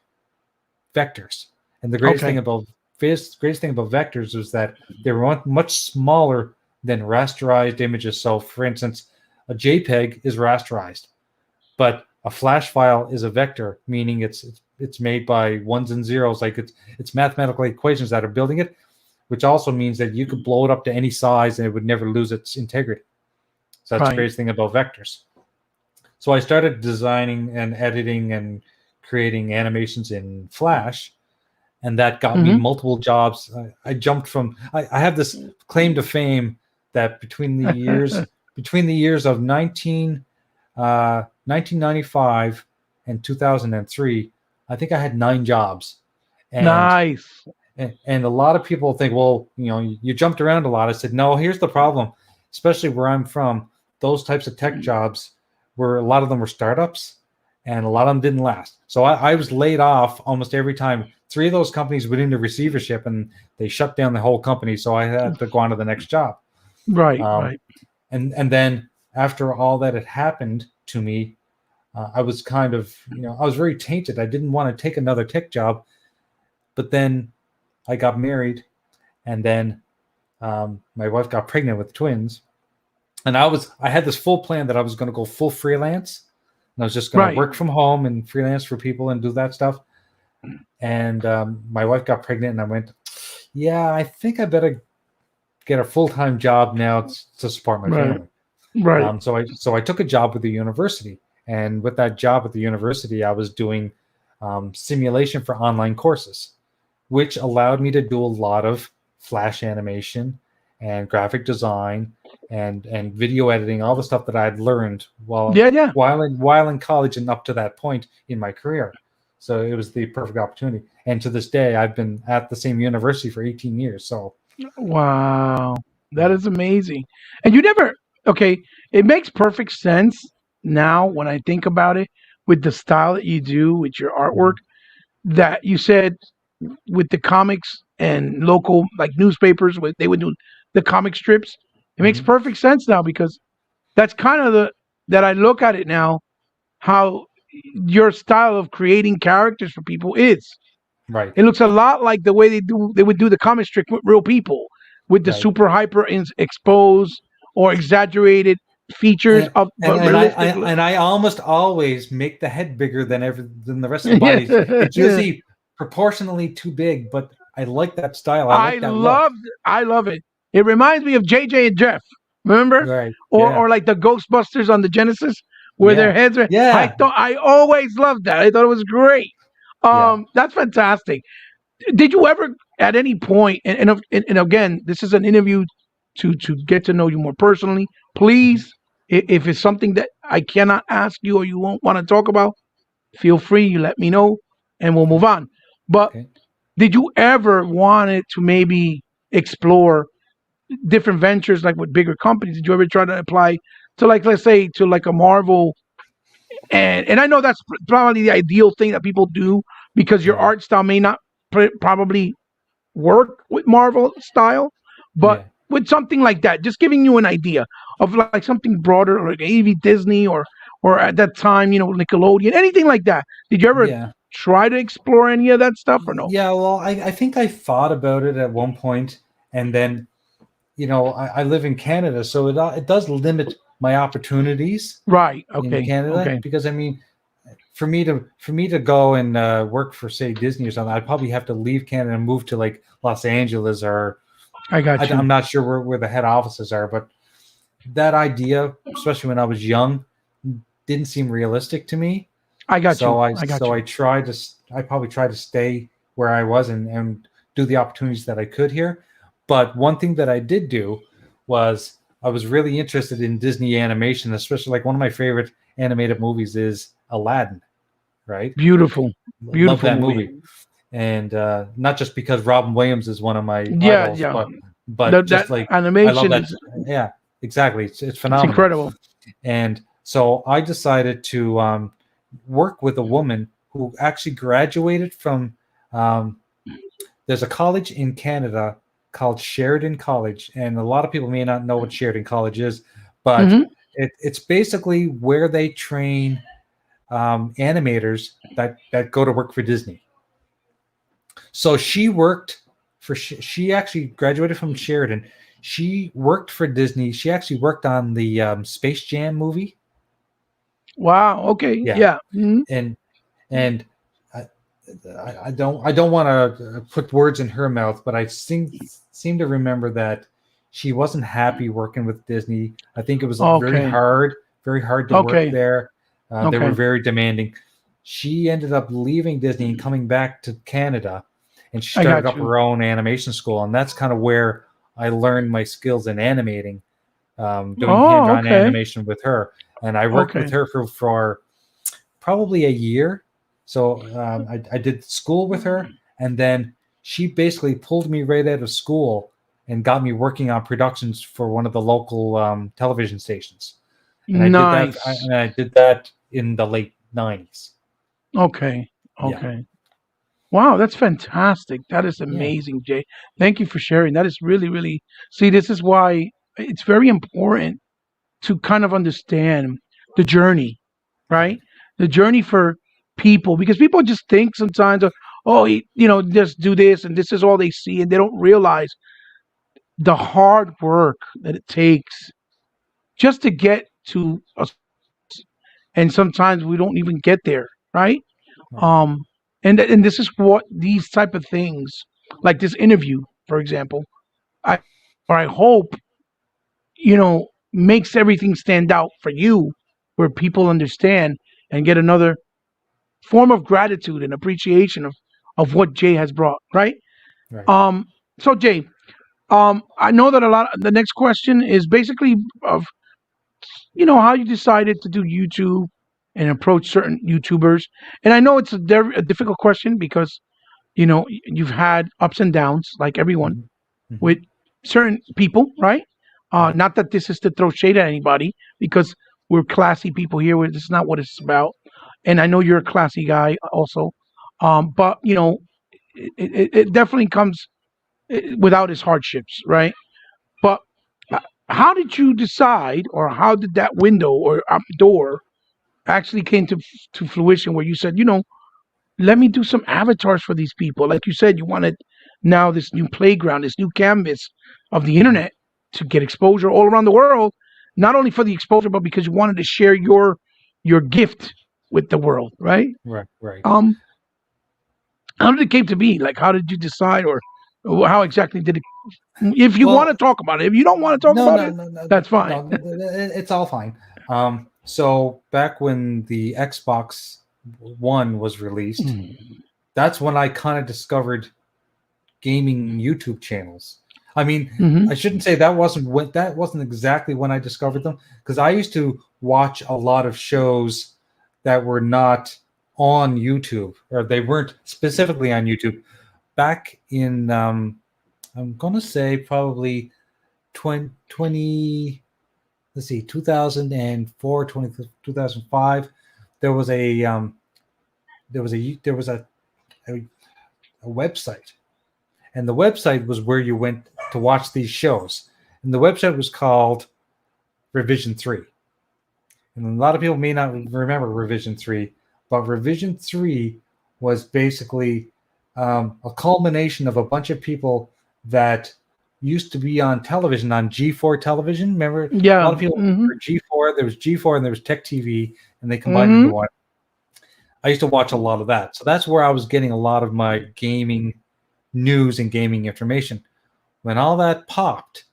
vectors. And the greatest thing about vectors was that they were much smaller than rasterized images. So, for instance, a JPEG is rasterized, but a Flash file is a vector, meaning it's made by ones and zeros, like it's mathematical equations that are building it, which also means that you could blow it up to any size and it would never lose its integrity. So that's the greatest thing about vectors. So I started designing and editing and creating animations in Flash, and that got me multiple jobs. I jumped from I have this claim to fame that between the years of 1995 and 2003, I think I had 9 jobs. And, nice. And a lot of people think, well, you jumped around a lot. I said, no, here's the problem. Especially where I'm from, those types of tech jobs, where a lot of them were startups, and a lot of them didn't last. So I was laid off almost every time. 3 of those companies went into receivership, and they shut down the whole company. So I had to go on to the next job. Right. And then after all that had happened to me, I was kind of, I was very tainted. I didn't want to take another tech job. But then I got married, and then my wife got pregnant with twins. And I had this full plan that I was going to go full freelance. And I was just going to work from home and freelance for people and do that stuff. And my wife got pregnant, and I went, yeah, I think I better get a full-time job now to support my family. Right. So I took a job with the university, and with that job at the university, I was doing simulation for online courses, which allowed me to do a lot of Flash animation and graphic design and video editing, all the stuff that I had learned while in college and up to that point in my career. So it was the perfect opportunity. And to this day, I've been at the same university for 18 years. So wow, that is amazing. And you never, it makes perfect sense now when I think about it, with the style that you do with your artwork, that you said with the comics and local like newspapers, they would do the comic strips. It makes perfect sense now, because that's kind of that I look at it now, how your style of creating characters for people is. Right. It looks a lot like the way they would do the comic strip with real people, with the super hyper exposed or exaggerated features and I almost always make the head bigger than the rest of the body. It's usually proportionally too big, but I like that style. I love it. It reminds me of JJ and Jeff. Remember? Right. Or like the Ghostbusters on the Genesis, where their heads are. Yeah. I always loved that. I thought it was great. Yeah. That's fantastic. Did you ever, at any point, and again, this is an interview to get to know you more personally. Mhm. Please, if it's something that I cannot ask you or you won't want to talk about, feel free. You let me know, and we'll Okay. move on. But Okay. did you ever wanted to maybe explore different ventures, like with bigger companies? Did you ever try to apply to, like, let's say, to like a Marvel? And I know that's probably the ideal thing that people do, because your Yeah. art style may not probably work with Marvel style, but Yeah. with something like that, just giving you an idea of like something broader, like maybe Disney, or at that time, Nickelodeon, anything like that. Did you ever Yeah. try to explore any of that stuff or no? Yeah. Well, I think I thought about it at one point, and then I live in Canada, so it does limit my opportunities Right. in Okay. Canada Okay. because I mean, for me to go and work for say Disney or something, I'd probably have to leave Canada and move to like Los Angeles or I got you. I'm not sure where the head offices are, but that idea, especially when I was young, didn't seem realistic to me. I got you. So I I got so you. I probably tried to stay where I was and do the opportunities that I could here. But one thing that I did do was I was really interested in Disney animation, especially like one of my favorite animated movies is Aladdin, right? Beautiful. Love Beautiful that movie. movie. And not just because Robin Williams is one of my Yeah. idols, Yeah. but That just like I love animation that. is, Yeah, exactly. It's it's phenomenal. incredible. And so I decided to work with a woman who actually graduated from. Um, there's a college in Canada called Sheridan College, and a lot of people may not know what Sheridan College is, but Hmm. it's basically where they train animators that go to work for Disney. So she worked for. She actually graduated from Sheridan. She worked for Disney. She actually worked on the Space Jam movie. Wow. Okay. Yeah, Yeah. Hmm. and and I, I don't want to put words in her mouth, but I seem to remember that she wasn't happy working with Disney. I think it was Okay. very hard to work Okay. there. They were Okay. very demanding. She ended up leaving Disney and coming back to Canada, and she I started got up you. her own animation school, and that's kind of where I learned my skills in animating, doing Oh, hand-drawn okay. animation with her. And I worked with Okay. her for probably a year. So I did school with her, and then she basically pulled me right out of school and got me working on productions for one of the local television stations. And I did that. Nice. And I did that in the late '90s. Okay. Yeah, Okay. Wow, that's fantastic. That is yeah, amazing, Jay. Thank you for sharing. That is really, really. See, this is why it's very important to kind of understand the journey, right, right? The journey for people, because people just think sometimes, oh, just do this, and this is all they see, and they don't realize the hard work that it takes just to get to us. And sometimes we don't even get there, right? right, Um, and this is what these type of things, like this interview, for example, I or I hope makes everything stand out for you, where people understand and get another form of gratitude and appreciation of what Jay has brought, right? right. Um, so Jay, I know that the next question is basically of how you decided to do YouTube and approach certain YouTubers, and I know it's a difficult question because you've had ups and downs like everyone Hmm. Hmm. with certain people, right? Right, Not that this is to throw shade at anybody, because we're classy people here. This is not what it's about. And I know you're a classy guy also. But it definitely comes without its hardships, right? But uh, how did you decide, or how did that window or door actually came to fruition, where you said, let me do some avatars for these people? Like you said, you wanted now this new playground, this new canvas of the mhm, internet to get exposure all around the world, not only for the exposure, but because you wanted to share your gift with the world, right? right, right. Um, how did it came to be? Like, how did you decide, or how exactly did it? If you want to Well, talk about it, if you don't want to talk no, about no, it, no, no, that's fine. no. It's all fine. So back when the Xbox One was released, that's when I kind of discovered gaming YouTube channels. I mean, Mm-hmm. I shouldn't say that wasn't exactly when I discovered them, because I used to watch a lot of shows that were not on YouTube, or they weren't specifically on YouTube back in I'm gonna say probably 20, let's see, 2004, 2005. There was a a website, and the website was where you went to watch these shows, and the website was called Revision 3. And a lot of people may not remember Revision 3, but Revision 3 was basically a culmination of a bunch of people that used to be on television, on G4 television. Remember, a lot Yeah. of people Mm-hmm. remember G4. There was G4 and there was Tech TV, and they combined Mm-hmm. into one. I used to watch a lot of that. So that's where I was getting a lot of my gaming news and gaming information. When all that popped,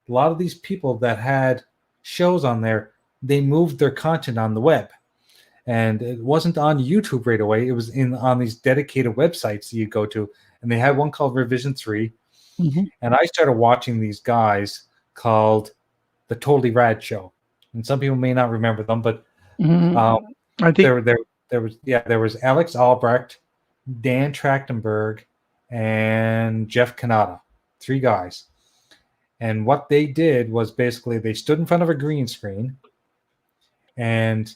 a lot of these people that had shows on there, they moved their content on the web. And it wasn't on YouTube right away. It was on these dedicated websites that you go to. And they had one called Revision 3. Mm-hmm. And I started watching these guys called the Totally Rad Show. And some people may not remember them, but Mm-hmm. I think. there was Alex Albrecht, Dan Trachtenberg, and Jeff Kanata, 3 guys. And what they did was basically they stood in front of a green screen, and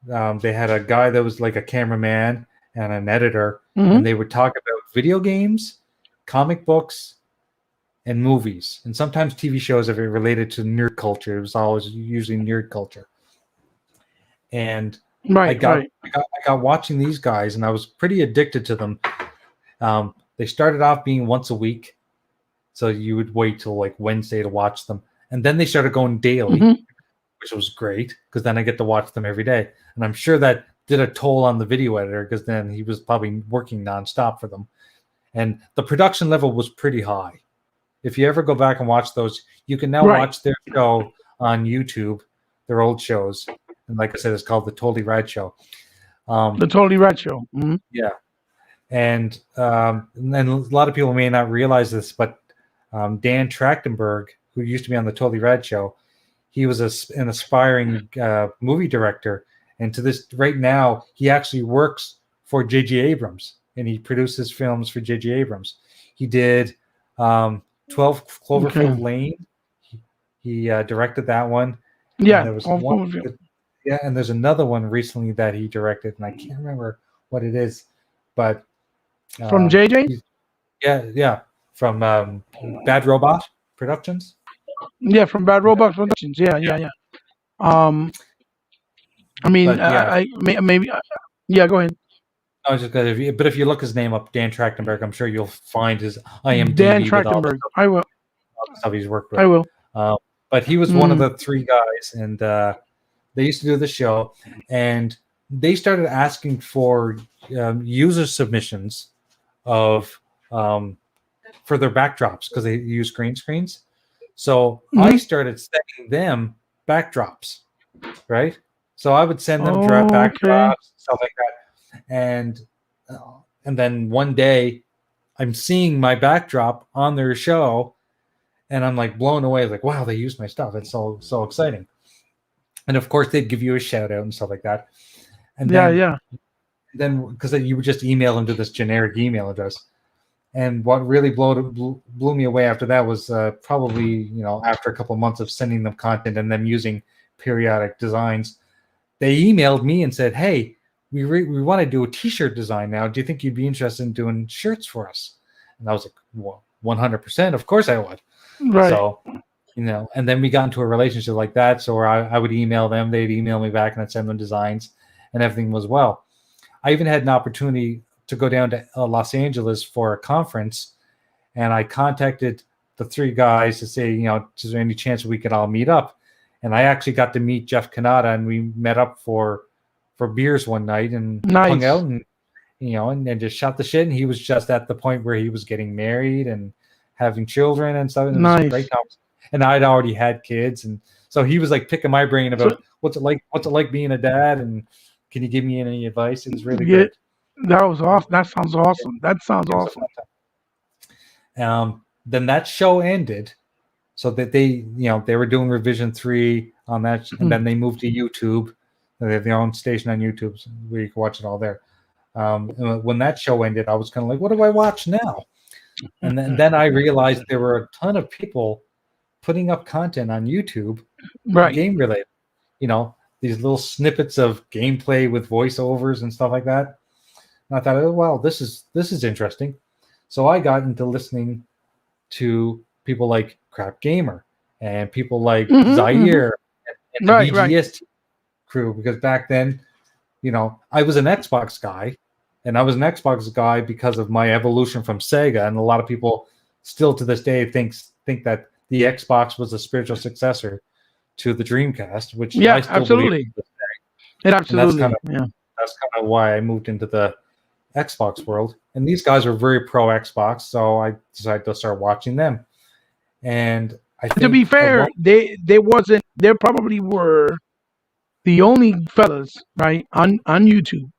they had a guy that was like a cameraman and an editor, Mm-hmm. and they would talk about video games, comic books, and movies, and sometimes TV shows if it related to nerd culture. It was always usually nerd culture. And I Right. got, Right. I got watching these guys, and I was pretty addicted to them. They started off being once a week, so you would wait till like Wednesday to watch them, and then they started going daily, Mm-hmm. which was great because then I get to watch them every day. And I'm sure that did a toll on the video editor because then he was probably working nonstop for them, and the production level was pretty high. If you ever go back and watch those, you can now Right. watch their show on YouTube, their old shows. And like I said, it's called the Totally Rad Show. The Totally Rad Show. Mm-hmm. Yeah. And a lot of people may not realize this, but Dan Trachtenberg, who used to be on the Totally Rad Show, he was an aspiring movie director. And to this, right now, he actually works for J.J. Abrams, and he produces films for J.J. Abrams. He did 12 Cloverfield Lane. He directed that one. Yeah. And there was one, and there's another one recently that he directed, and I can't remember what it is, but from JJ. Yeah, from Bad Robot Productions. Yeah, from Bad Robot Productions. Yeah. I mean, maybe. Yeah, go ahead. I was just gonna, but if you look his name up, Dan Trachtenberg, I'm sure you'll find his IMDb Dan with all Trachtenberg. I will. the stuff he's worked with. I will. But he was one of the 3 guys, and they used to do the show, and they started asking for user submissions of for their backdrops because they use green screens. So I started sending them backdrops, right? So I would send them backdrops, stuff like that, and then one day I'm seeing my backdrop on their show, and I'm like blown away, like, wow, they used my stuff. It's so exciting. And of course, they'd give you a shout out and stuff like that. And then because you would just email them to this generic email address. And what really blew me away after that was probably, after a couple of months of sending them content and them using periodic designs, they emailed me and said, hey, we want to do a t-shirt design now. Do you think you'd be interested in doing shirts for us? And I was like, well, 100%. Of course I would. Right. So, and then we got into a relationship like that. So I would email them, they'd email me back, and I'd send them designs, and everything was well. I even had an opportunity to go down to Los Angeles for a conference, and I contacted the 3 guys to say, is there any chance we could all meet up? And I actually got to meet Jeff Kanata, and we met up for beers one night and hung out and and just shot the shit. And he was just at the point where he was getting married and having children and stuff. And it was a great conversation. And I'd already had kids, and so he was like picking my brain about what's it like being a dad, and can you give me any advice? It was really good. That was awesome. That sounds awesome. That sounds It was a awesome. fun time. Then that show ended, so that they were doing revision 3 on that, and then they moved to YouTube. They have their own station on YouTube where you can watch it all there. When that show ended, I was kind of like, what do I watch now? And then I realized there were a ton of people putting up content on YouTube, Right. game related. These little snippets of gameplay with voiceovers and stuff like that. And I thought, oh wow, this is interesting. So I got into listening to people like Crap Gamer and people like Zaire and the BGS crew, because back then, I was an Xbox guy, and I was an Xbox guy because of my evolution from Sega, and a lot of people still to this day think that the Xbox was a spiritual successor to the Dreamcast, which I still absolutely. believe. It absolutely. That's kind of why I moved into the Xbox world. And these guys were very pro Xbox, so I decided to start watching them. And I think, to be fair, they probably were the only fellas, right, on YouTube.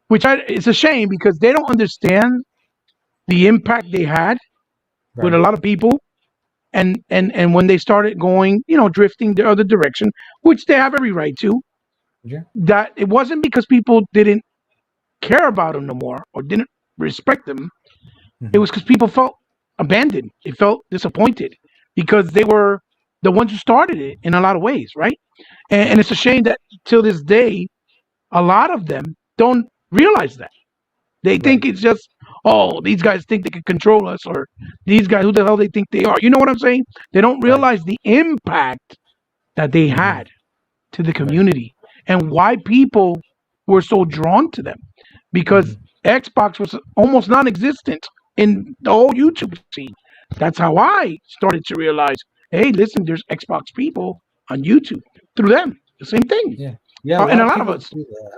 Which it's a shame because they don't understand the impact they had with a lot of people. And when they started going, drifting the other direction, which they have every right to, that it wasn't because people didn't care about them no more or didn't respect them. It was because people felt abandoned. They felt disappointed because they were the ones who started it in a lot of ways, right? And it's a shame that till this day, a lot of them don't realize that. They think it's just, oh, these guys think they can control us, or these guys, who the hell they think they are? You know what I'm saying? They don't realize the impact that they had to the community and why people were so drawn to them. Because Xbox was almost non-existent in the whole YouTube scene. That's how I started to realize, hey, listen, there's Xbox people on YouTube through them. The same thing. Yeah, and a lot of us.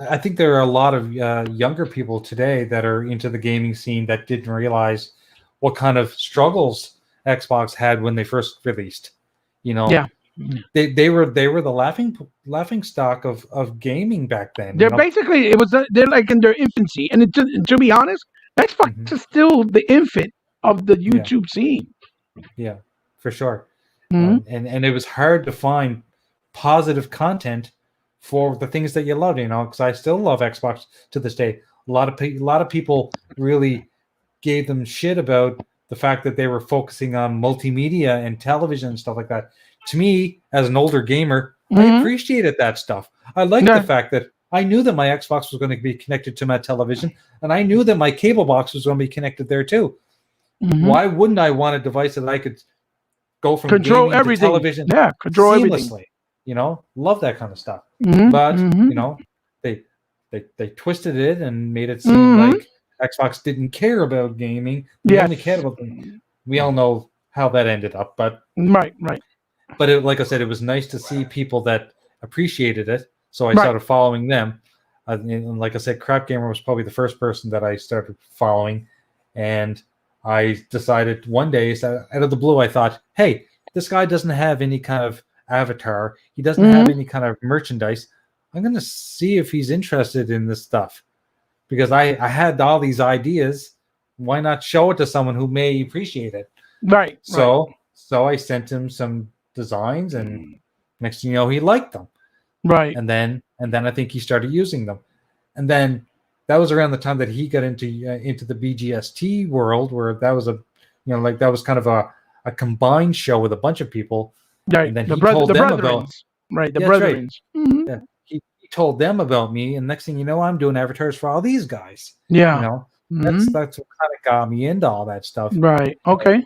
I think there are a lot of younger people today that are into the gaming scene that didn't realize what kind of struggles Xbox had when they first released. They were the laughing stock of gaming back then. They're basically they're like in their infancy, and to be honest, Xbox is still the infant of the YouTube scene. Yeah, for sure. And it was hard to find positive content for the things that you loved, because I still love Xbox to this day. A lot of people really gave them shit about the fact that they were focusing on multimedia and television and stuff like that. To me, as an older gamer, I appreciated that stuff. I liked the fact that I knew that my Xbox was going to be connected to my television, and I knew that my cable box was going to be connected there too. Why wouldn't I want a device that I could go from control gaming everything to television control seamlessly? Everything. Love that kind of stuff. But they twisted it and made it seem like Xbox didn't care about gaming. They only cared about them. We all know how that ended up, but right. But like I said, it was nice to see people that appreciated it. So I started following them. And like I said, Crap Gamer was probably the first person that I started following. And I decided one day, out of the blue, I thought, hey, this guy doesn't have any kind of avatar. He doesn't have any kind of merchandise. I'm going to see if he's interested in this stuff. Because I had all these ideas. Why not show it to someone who may appreciate it? Right. So I sent him some designs, and next thing you know, he liked them. Right. And then I think he started using them. And then that was around the time that he got into the BGST world, where that was that was kind of a combined show with a bunch of people. Right. And then he told them about the Brethrens. Right. Yeah. He told them about me, and next thing you know, I'm doing avatars for all these guys. Yeah. That's what kind of got me into all that stuff. Right. Okay.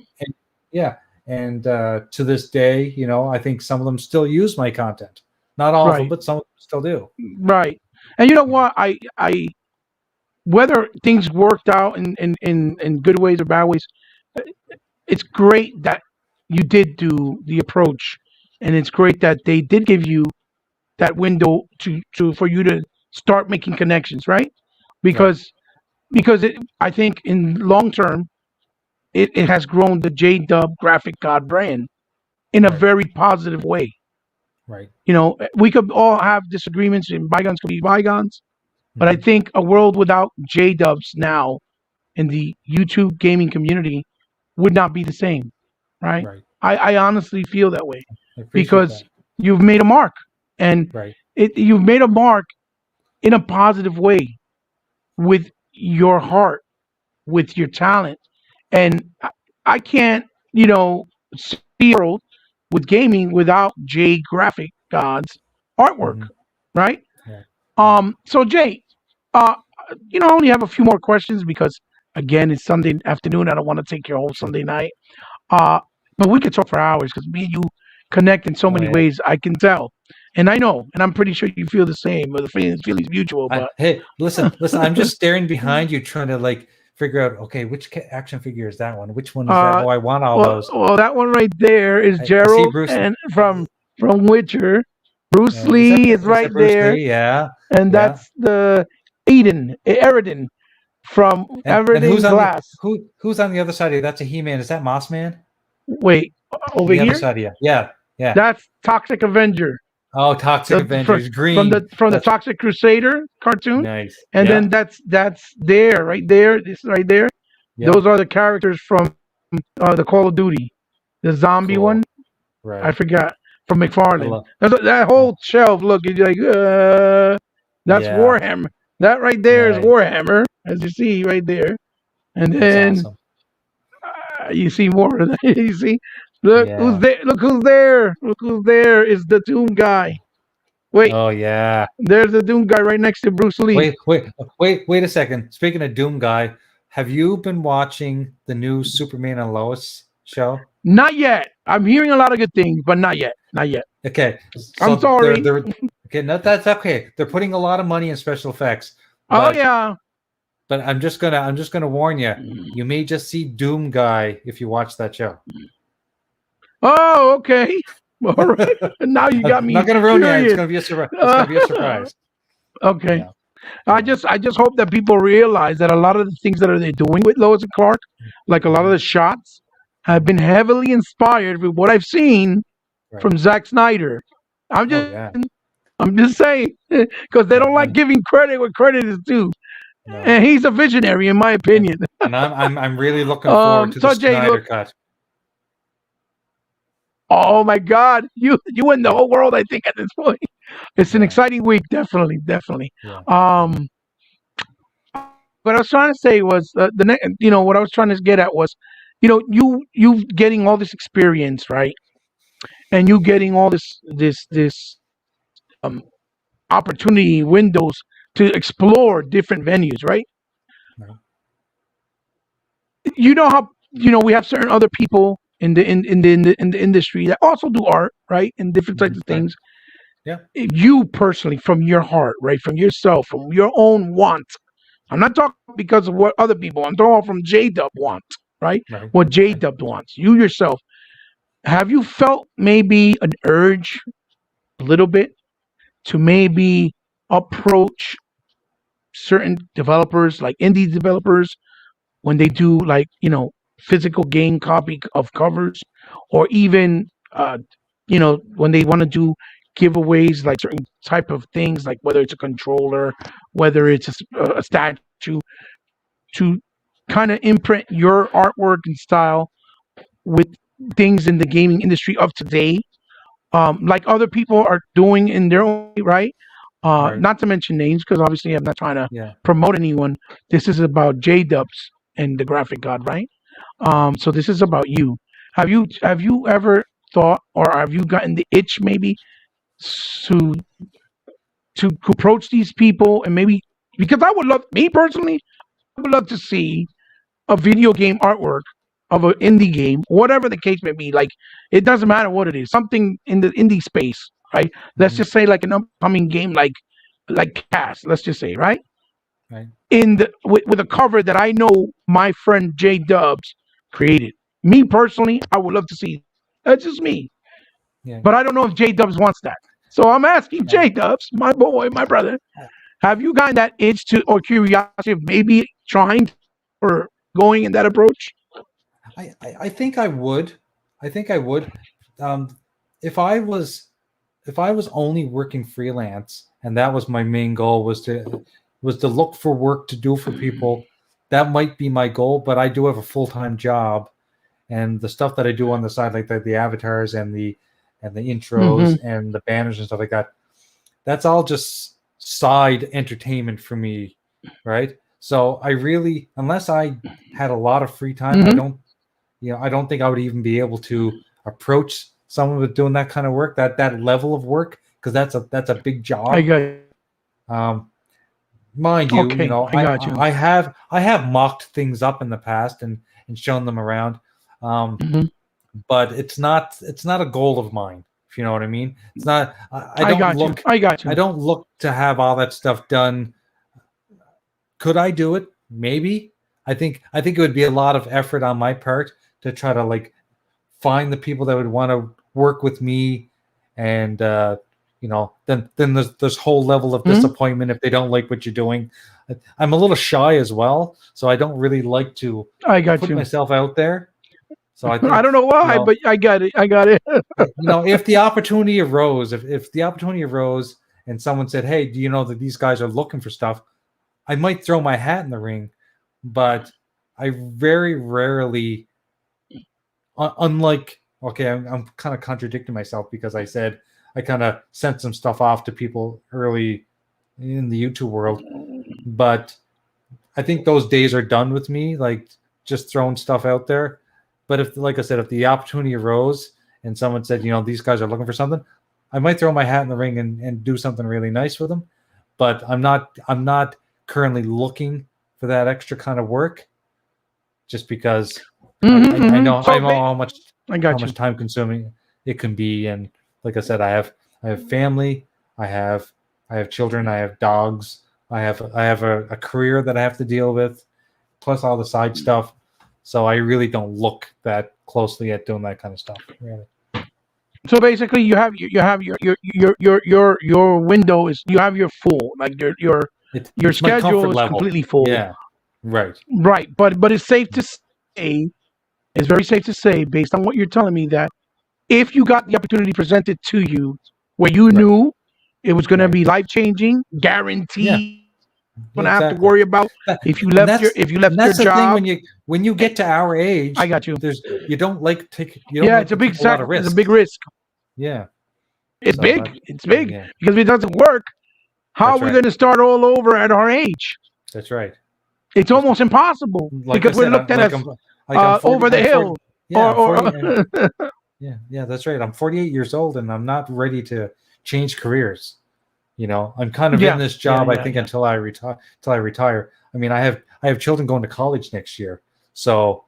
And to this day, I think some of them still use my content. Not all of them, but some of them still do. Right. And you know what? I whether things worked out in good ways or bad ways, it's great that you did do the approach, and it's great that they did give you that window for you to start making connections, right? Because I think in long term, it has grown the J-Dub Graphic God brand in a very positive way. Right. We could all have disagreements, and bygones could be bygones, But I Mhm. think a world without J Dubs now in the YouTube gaming community would not be the same, right? Right. I honestly feel that way I appreciate because that. you've made a mark, and Right. you've made a mark in a positive way with your heart, with your talent, and I can't, see a world with gaming without Jay Graphic God's artwork, Hmm. right? Right. Right. So Jay, uh, I only have a few more questions because again, it's Sunday afternoon. I don't want to take your whole Sure. Sunday night. Uh, but we could talk for hours because me and you connect in so Oh many yeah. ways. I can tell, and I know, and I'm pretty sure you feel the same. Or the feelings mutual. But Hey, listen. I'm just staring behind you, trying to like figure out. Okay, which action figure is that one? Which one is that? uh, Oh, I want all well, those. that one right there is I see Gerald, Bruce. and from Witcher, Bruce Is that Lee is is that right Bruce there, Lee? Yeah. and Yeah. that's the Eridan from And who's Everything on the Glass. who's on the other side of you? That's a He-Man. Is that Moss Man? Wait, over The other here, side of you. Yeah. Yeah. that's Toxic Avenger. Oh, Toxic The Avengers. from Green. the That's Toxic Crusader cartoon, nice. and Yeah. then that's there, right there. This right there. Yeah. Those are the characters from the Call of Duty, the zombie one. Cool. I Right. forgot from I McFarlane. love. That whole shelf. Look, you're like, that's Yeah. Warhammer. That right there is Nice. Warhammer, as you see right there. And That's then awesome. you see more of that. You see, look who's Yeah. there. Look who's there. Look who's there. Is the Doom guy. Wait, Oh yeah. there's the Doom guy right next to Bruce Lee. Wait a second. Speaking of Doom Guy, have you been watching the new Superman and Lois show? Not yet. I'm hearing a lot of good things, but not yet. Not yet. Okay, I'm so sorry. they're okay. No, that's okay. They're putting a lot of money in special effects, Oh but yeah. I'm just gonna warn you. You may just see Doom Guy if you watch that show. Oh, okay. All right. Now you got I'm me not gonna ruin you. It's curious. gonna be a surprise. It's gonna be a surprise. Okay. Yeah. I just hope that people realize that a lot of the things that they're doing with Lois and Clark, like a lot of the shots, have been heavily inspired with what I've seen Right. from Zack Snyder. I'm Oh just yeah. I'm just saying because they Yeah. don't like giving credit where credit is due, No. and he's a visionary in my opinion. And I'm really looking forward to the So Jay, Snyder look, cut. oh my God, you and the Yeah. whole world, I think at this point. It's an Yeah. exciting week, definitely. Yeah. Um, what I was trying to say was what I was trying to get at was, you getting all this experience, right, and you getting all this um opportunity windows to explore different venues, right? Right. You know how we have certain other people in the industry that also do art, right, and different types of Right. things. Yeah. You personally, from your heart, right, from yourself, from your own want. I'm not talking because of what other people. I'm talking from J Dub want, right? Right. What J Right. Dub wants. You yourself, have you felt maybe an urge, a little bit, to maybe approach certain developers, like indie developers, when they do like physical game copy of covers, or even when they want to do giveaways, like certain type of things, like whether it's a controller, whether it's a statue, to kind of imprint your artwork and style with things in the gaming industry of today, like other people are doing in their own way, right? Right. Not to mention names, because obviously I'm not trying to Yeah. promote anyone. This is about J Dubs and the Graphic God, right? So this is about you. Have you ever thought, or have you gotten the itch maybe to approach these people, and maybe, because I would love, me personally, I would love to see a video game artwork of an indie game, whatever the case may be. Like, it doesn't matter what it is, something in the indie space, right? Let's Mhm. just say like an upcoming game, like Cast. Let's just say, right, Right. with a cover that I know my friend J Dubs created. Me personally, I would love to see. That's just me, Yeah. but I don't know if J Dubs wants that. So I'm asking Yeah. J Dubs, my boy, my brother, have you gotten that itch to, or curiosity of maybe trying or going in that approach? I think I would. I think I would. Um, if I was only working freelance and that was my main goal, was to was to look for work to do for people. That might be my goal, but I do have a full-time job, and the stuff that I do on the side, like the avatars and the intros and the banners and stuff like that, that's all just side entertainment for me, right? So I really, unless I had a lot of free time, I don't think I would even be able to approach someone with doing that kind of work, that level of work, because that's a big job. I got you. Mind you, Okay, I got you. I have mocked things up in the past and shown them around, but it's not a goal of mine. If you know what I mean. It's not. I don't look to have all that stuff done. Could I do it? Maybe. I think it would be a lot of effort on my part to try to like find the people that would want to work with me, and then there's this whole level of disappointment if they don't like what you're doing. I'm a little shy as well, so I don't really like to put myself out there. So I think, I don't know why, but I got it. If the opportunity arose, if the opportunity arose and someone said, "Hey, do you know that these guys are looking for stuff?" I might throw my hat in the ring, but I very rarely, unlike, okay, I'm kind of contradicting myself because I said I kind of sent some stuff off to people early in the YouTube world, but I think those days are done with me, like just throwing stuff out there. But if, like I said, if the opportunity arose and someone said, these guys are looking for something, I might throw my hat in the ring and do something really nice with them. But I'm not currently looking for that extra kind of work, just because I know how much time consuming it can be. And like I said, I have family, I have children, I have dogs, I have a career that I have to deal with, plus all the side stuff. So I really don't look that closely at doing that kind of stuff. Really. So basically, you have your window is, you have your full, like your schedule is completely full. Yeah, right. Right, but it's safe to say, it's very safe to say, based on what you're telling me, that if you got the opportunity presented to you, where you knew it was going to be life changing, guaranteed. Going to have to worry about if you left your job. Thing, when you get to our age, I got you. You don't like take. It's a big risk. It's a big risk. Yeah, it's big. It's big because if it doesn't work, how are we going to start all over at our age? That's right. It's almost impossible because we're looked at as over the hill. Yeah, that's right. I'm 48 years old and I'm not ready to change careers. I'm kind of in this job, I think, until I retire. I mean, I have children going to college next year, so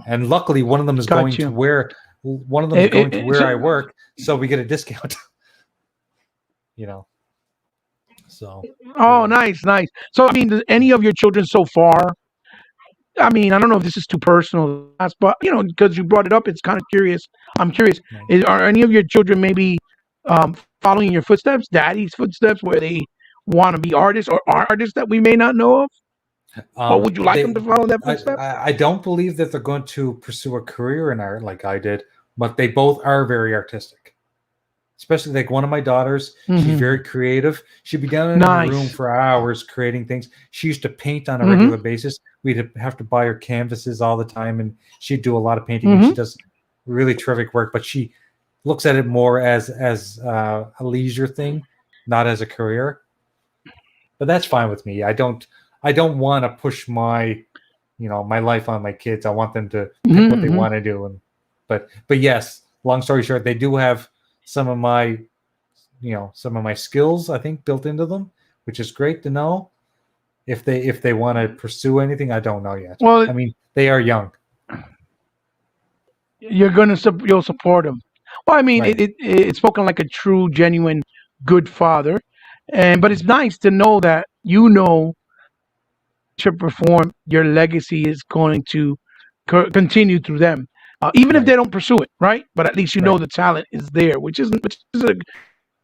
and luckily one of them is going to where I work, so we get a discount. So. Nice. So, I mean, does any of your children so far? I mean, I don't know if this is too personal, but because you brought it up, it's kind of curious. I'm curious. Are any of your children maybe following your footsteps, daddy's footsteps, where they want to be artists or are artists that we may not know of? Or would you like them to follow that footstep? I don't believe that they're going to pursue a career in art like I did, but they both are very artistic. Especially like one of my daughters, she's very creative. She'd be down in a room for hours creating things. She used to paint on a regular basis. We'd have to buy her canvases all the time, and she'd do a lot of painting. And she does really terrific work, but she looks at it more as a leisure thing, not as a career. But that's fine with me. I don't want to push my life on my kids. I want them to pick what they want to do. But yes, long story short, they do have some of my skills, I think, built into them, which is great to know. If they want to pursue anything, I don't know yet. Well, I mean, they are young. You'll support them. Well, I mean, it's spoken like a true, genuine, good father, but it's nice to know that to perform, your legacy is going to continue through them, even if they don't pursue it, right? But at least know the talent is there, which is a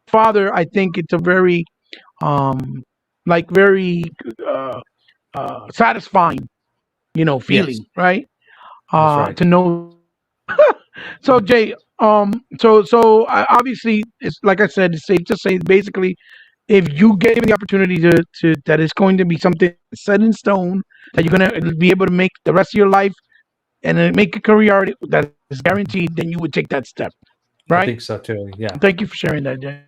father. I think it's a very, very satisfying, feeling, right? To know. So Jay, so obviously, it's like I said, it's safe to say, basically, if you get given the opportunity to that it's going to be something set in stone that you're going to be able to make the rest of your life and make a career that is guaranteed, then you would take that step, I right? think so too. Yeah. Thank you for sharing that, Jay.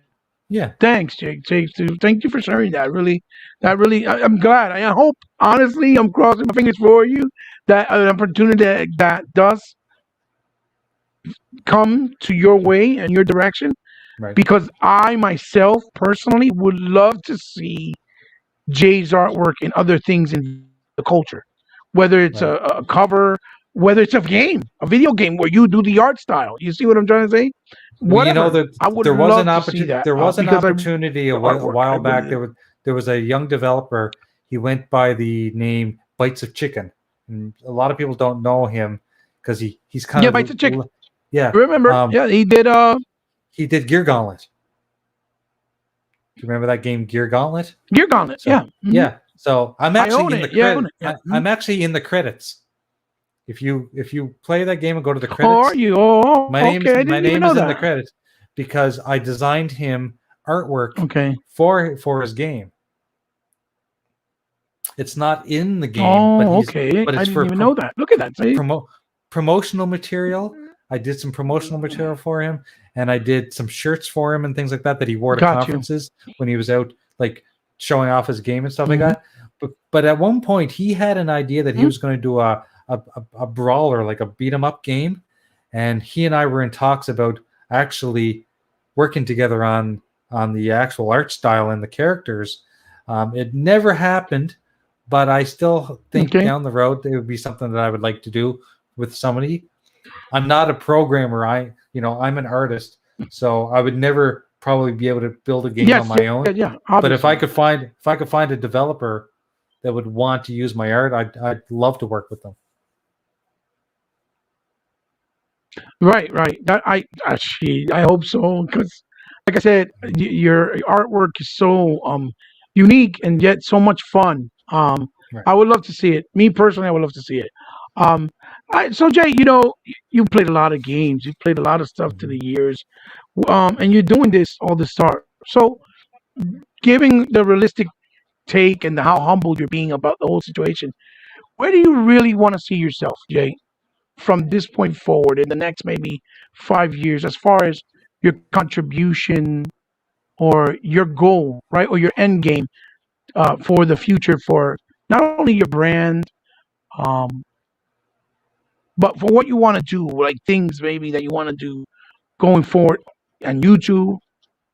Yeah. Thanks, Jake. Thank you for sharing that. I'm glad. I hope, honestly, I'm crossing my fingers for you that an opportunity that does come to your way and your direction, Right. because I myself personally would love to see Jay's artwork and other things in the culture, whether it's Right. a cover, whether it's a video game where you do the art style. You see what I'm trying to say? Well, you know Whatever. that I would there was an love to see opportunity. that There was an because I opportunity a the artwork. I while back. really There was a young developer. He went by the name Bites of Chicken, and a lot of people don't know him because he's kind yeah, of Bites of Chicken. yeah. Remember? Yeah, he did. He did Gear Gauntlet. Do you remember that game, Gear Gauntlet? Gear Gauntlet. So, Yeah. yeah. So I'm I actually own in the it. Yeah, I credit. own it. Yeah. I'm actually in the credits. If you play that game and go to the Oh, credits, are you? Oh, okay. I my didn't even name know is in the that. credits because I designed him artwork Okay. for his game. It's not in the game, Oh, okay. but I it's didn't for even know that. Look at that. See? promotional material. I did some promotional material for him, and I did some shirts for him and things like that he wore to Got you. conferences when he was out, like showing off his game and stuff like Mhm. that. But at one point, he had an idea that he was going to do a brawler, like a beat 'em up game, and he and I were in talks about actually working together on the actual art style and the characters. It never happened, but I still think Okay. down the road it would be something that I would like to do with somebody. I'm not a programmer. I'm an artist, so I would never probably be able to build a game Yes. on my own. Yeah. But if I Obviously. could find a developer that would want to use my art, I'd love to work with them. Right. That I hope so, because, like I said, your artwork is so unique and yet so much fun. Right. I would love to see it. Me personally, I would love to see it. Um, so Jay, you played a lot of games. You played a lot of stuff to the years, and you're doing all this art. So, giving the realistic take and how humble you're being about the whole situation, where do you really want to see yourself, Jay, from this point forward in the next maybe 5 years, as far as your contribution or your goal, right, or your end game for the future, for not only your brand, um, but for what you want to do, like things maybe that you want to do going forward on YouTube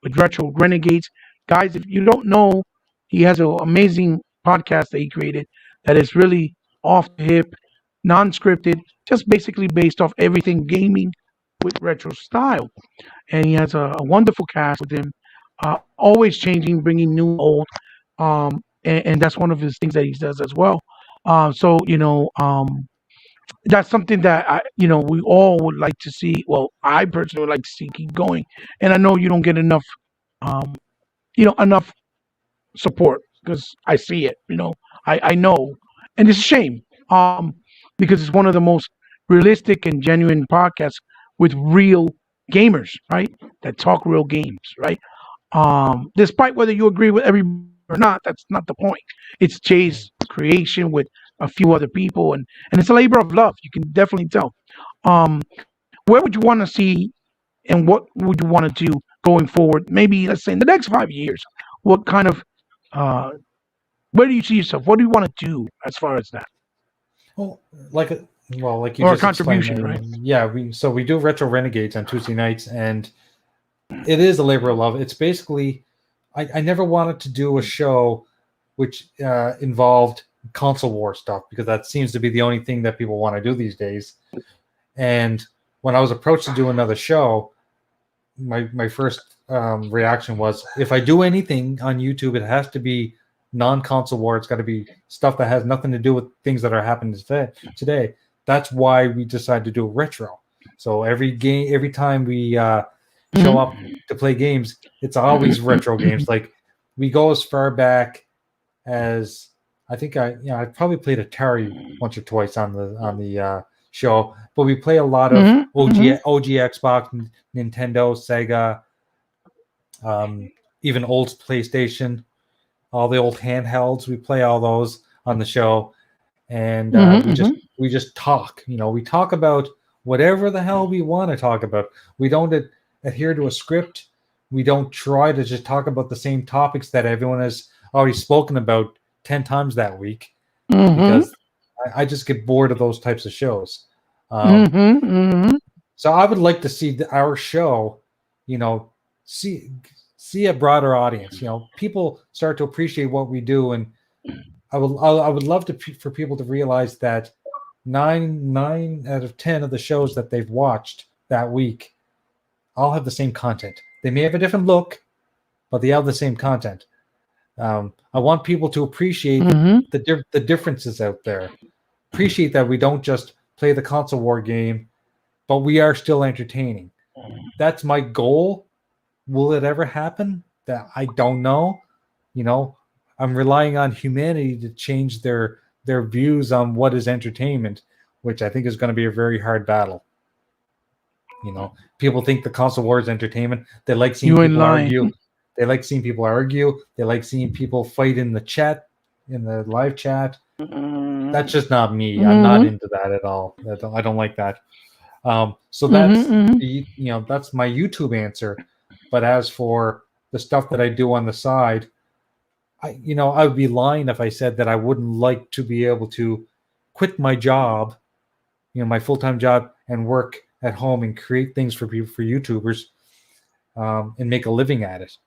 with Retro Renegades. Guys, if you don't know, he has an amazing podcast that he created that is really off the hip, non scripted, just basically based off everything gaming with retro style. And he has a wonderful cast with him, always changing, bringing new, old. And that's one of his things that he does as well. That's something that we all would like to see. Well, I personally would like to see keep going. And I know you don't get enough um, enough support, because I see it. I know, and it's a shame, because it's one of the most realistic and genuine podcasts with real gamers, right? That talk real games, right? Despite whether you agree with everybody or not, that's not the point. It's Jay's creation with a few other people, and it's a labor of love. You can definitely tell. Um, where would you want to see, and what would you want to do going forward? Maybe let's say in the next 5 years. What kind of uh, where do you see yourself? What do you want to do as far as that, Well, like you or a just explained, contribution, right? yeah. We do Retro Renegades on Tuesday nights, and it is a labor of love. It's basically, I never wanted to do a show which involved console war stuff, because that seems to be the only thing that people want to do these days. And when I was approached to do another show, my first reaction was, if I do anything on YouTube, it has to be non-console war. It's got to be stuff that has nothing to do with things that are happening today. That's why we decided to do retro. So every time we show up to play games, it's always retro games. Like, we go as far back as, I think I probably played Atari once or twice on the show, but we play a lot of OG Xbox, Nintendo, Sega, even old PlayStation, all the old handhelds. We play all those on the show, and Mm-hmm, mm-hmm. we just talk. We talk about whatever the hell we want to talk about. We don't adhere to a script. We don't try to just talk about the same topics that everyone has already spoken about 10 times that week, Mm-hmm. because I just get bored of those types of shows. Um, Mm-hmm. Mm-hmm. so I would like to see our show, you know, see see a broader audience. People start to appreciate what we do, and I would love for people to realize that nine out of 10 of the shows that they've watched that week all have the same content. They may have a different look, but they have the same content. I want people to appreciate Mm-hmm. the differences out there. Appreciate that we don't just play the console war game, but we are still entertaining. That's my goal. Will it ever happen? That I don't know. You know, I'm relying on humanity to change their views on what is entertainment, which I think is going to be a very hard battle. People think the console war is entertainment. They like seeing You ain't people lying. argue. They like seeing people argue. They like seeing people fight in the chat, in the live chat. That's just not me. I'm not Mm-hmm. into that at all. I don't like that. So that's Mm-hmm. that's my YouTube answer. But as for the stuff that I do on the side, I would be lying if I said that I wouldn't like to be able to quit my job, my full-time job, and work at home and create things for people, for YouTubers, and make a living at it.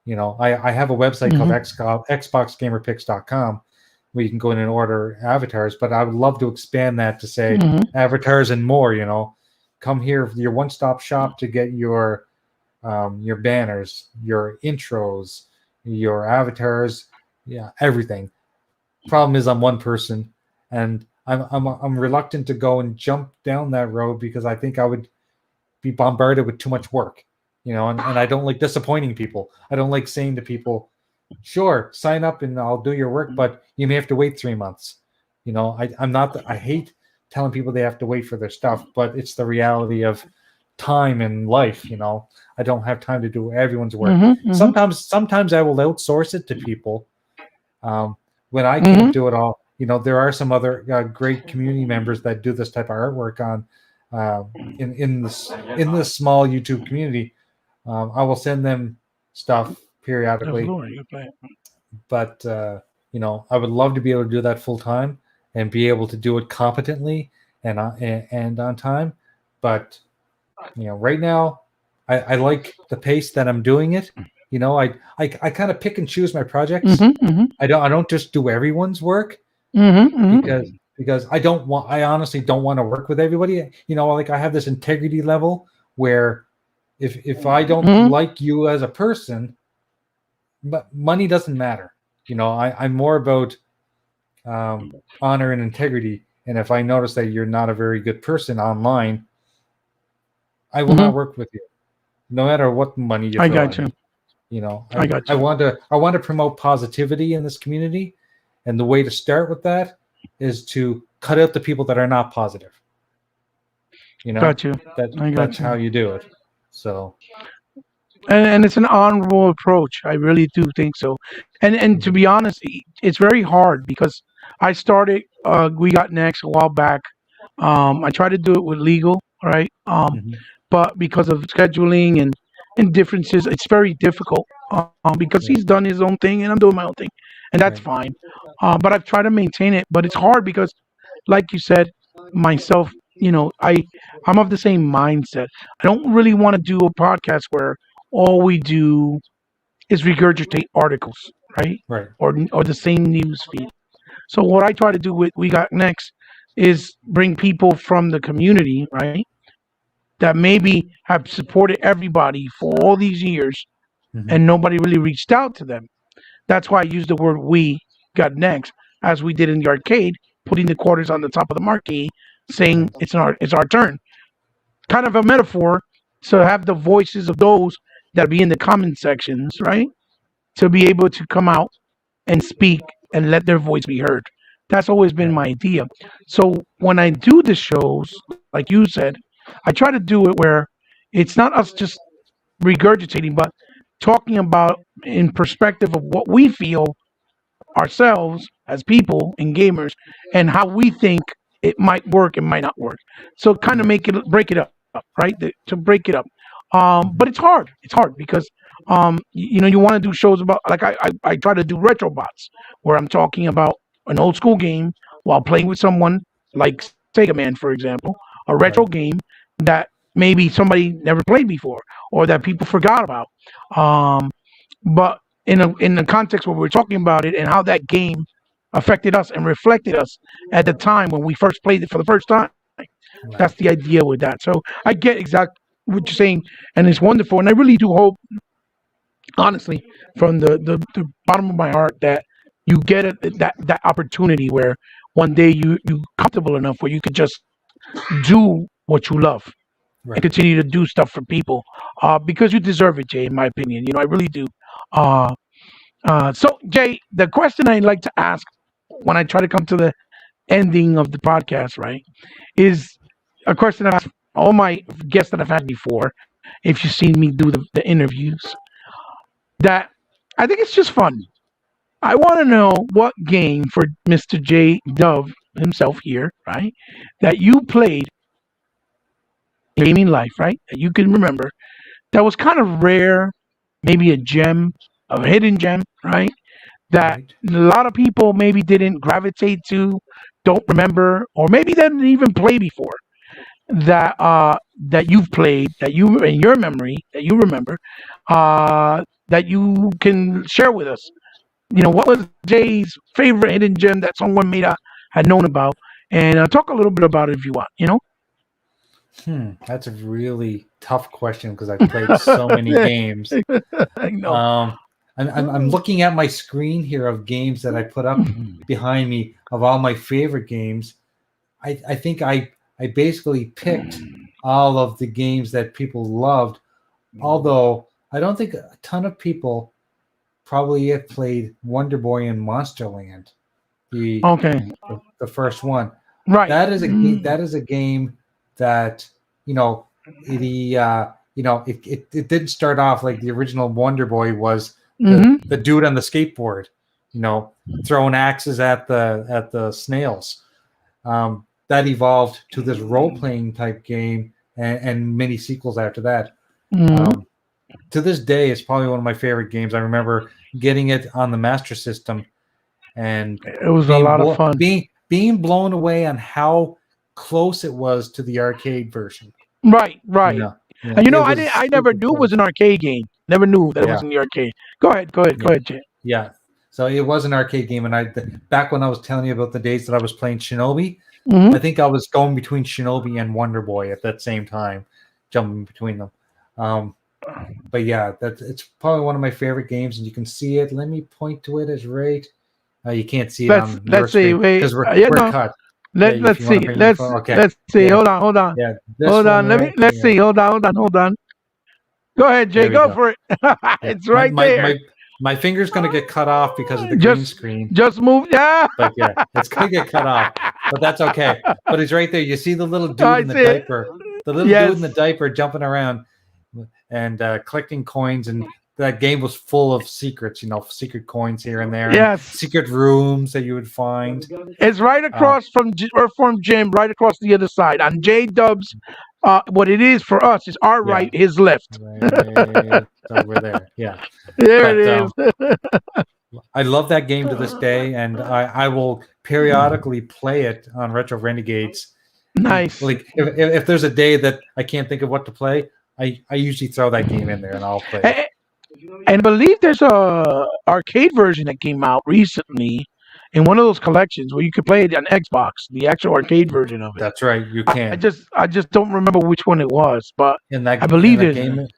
I have a website called XboxGamerPicks.com where you can go in and order avatars, but I would love to expand that to say Mm-hmm. avatars and more. Come here, your one-stop shop to get your banners, your intros, your avatars, yeah, everything. Problem is, I'm one person, and I'm reluctant to go and jump down that road because I think I would be bombarded with too much work, and I don't like disappointing people. I don't like saying to people, sure, sign up and I'll do your work, but you may have to wait 3 months. I'm not, I hate telling people they have to wait for their stuff, but it's the reality of time and life. I don't have time to do everyone's work. Mm-hmm. Sometimes I will outsource it to people. When I can't Mm-hmm. do it all, there are some other great community members that do this type of artwork on in this small YouTube community. I will send them stuff periodically, but I would love to be able to do that full time and be able to do it competently and on time. But right now, I like the pace that I'm doing it. I kind of pick and choose my projects. Mm-hmm. I don't just do everyone's work Mm-hmm. because I honestly don't want to work with everybody. Like I have this integrity level where if I don't Mm-hmm. like you as a person, but money doesn't matter. I'm more about honor and integrity. And if I notice that you're not a very good person online, I will not work with you, no matter what money you I throw got at you. me. I got I you. want to promote positivity in this community, and the way to start with that is to cut out the people that are not positive. Got you. I got That's you. how you do it. So, And it's an honorable approach. I really do think so. And to be honest, it's very hard because I started We Got Next a while back. I tried to do it with legal, right? mhm, But because of scheduling and differences, it's very difficult. Because right, he's done his own thing and I'm doing my own thing, and that's right, fine. But I've tried to maintain it, but it's hard because, like you said, myself, I'm of the same mindset. I don't really want to do a podcast where all we do is regurgitate articles, right? right, Or the same news feed. So what I try to do with We Got Next is bring people from the community, right? That maybe have supported everybody for all these years mhm, and nobody really reached out to them. That's why I use the word we got next, as we did in the arcade, putting the quarters on the top of the marquee, saying right, it's our turn. Kind of a metaphor to have the voices of those that be in the comment sections, right? To be able to come out and speak and let their voice be heard. That's always been right, my idea. So when I do the shows, like you said, I try to do it where it's not us just regurgitating, but talking about in perspective of what we feel ourselves as people and gamers, and how we think it might work and might not work. So kind of Right. break it up, right? To break it up. Mhm. But it's hard. It's hard because you want to do shows about, like I try to do retrobots where I'm talking about an old school game while playing with someone like Sega Man, for example, a retro Right. game that maybe somebody never played before or that people forgot about. Um, but in the context where we're talking about it and how that game affected us and reflected us at the time when we first played it for the first time. That's Right. the idea with that. So I get exactly what you're saying, and it's wonderful. And I really do hope, honestly, from the bottom of my heart, that you get that opportunity where one day you comfortable enough where you could just do what you love and Right. continue to do stuff for people, because you deserve it, Jay. In my opinion, I really do. Uh, so, Jay, the question I like to ask when I try to come to the ending of the podcast, right, is a question that I've asked all my guests that I've had before. If you've seen me do the interviews, that I think it's just fun. I want to know what game for Mr. J Dove himself here, right, that you played in gaming life, right, that you can remember that was kind of rare, maybe a gem, a hidden gem, right? That Right. a lot of people maybe didn't gravitate to, don't remember, or maybe they didn't even play before. That you've played, that you in your memory, that you remember, that you can share with us. What was Jay's favorite hidden gem that someone may not had known about, and talk a little bit about it if you want. That's a really tough question because I've played so many games. I know. Um, I'm looking at my screen here of games that I put up behind me of all my favorite games. I think I basically picked all of the games that people loved, although I don't think a ton of people probably have played Wonder Boy and Monsterland, the Okay. the first one. Right. That is a game that you know it didn't start off like the original Wonder Boy was the Mm-hmm. dude on the skateboard, throwing axes at the snails. That evolved to this role playing type game and many sequels after that. Mm-hmm. Um, to this day, it's probably one of my favorite games. I remember getting it on the Master System and It was a being lot of blo- fun. being blown away on how close it was to the arcade version. Right, You right. know, yeah, And it I didn't. was I never super knew it was close. an arcade game. Never knew that it was Yeah, in the arcade. Go ahead. Go ahead. Go yeah, ahead, Jay. yeah. So it was an arcade game, and back when I was telling you about the days that I was playing Shinobi, I Mm-hmm. think I was going between Shinobi and Wonder Boy at that same time, jumping between them. Um, but yeah, it's probably one of my favorite games, and you can see it. Let me point to it as right. You can't see it on your Let's see. screen Wait. because we're Yeah. we're No. cut. Yeah, if Let's you want to see. bring your phone, okay. Let's see. Yeah, Hold on. Hold on. yeah, this Hold one on. right Let's see. here. Hold on. Hold on. Hold on. Go ahead, Jay. There we Go go. for it. Yeah, It's my right my there. my my finger's gonna get cut off because of the green Just screen. just move. Yeah. But yeah, it's gonna get cut off. But that's okay. But he's right there. You see the little dude I in the see it. diaper, the little dude in the Yes. diaper jumping around and collecting coins. And that game was full of secrets, secret coins here and there, and Yes. secret rooms that you would find. It's right Um, across from Jim, right across the other side on J Dubs. What it is for us is our yeah, right, his left. right over there. Yeah, There but it is. I love that game to this day, and I will periodically play it on Retro Renegades. Nice. Like if there's a day that I can't think of what to play, I usually throw that game in there and I'll play it. And I believe there's a arcade version that came out recently in one of those collections where you could play it on Xbox, the actual arcade version of it. That's right, you I can. just don't remember which one it was, but In I that believe in that there's. game,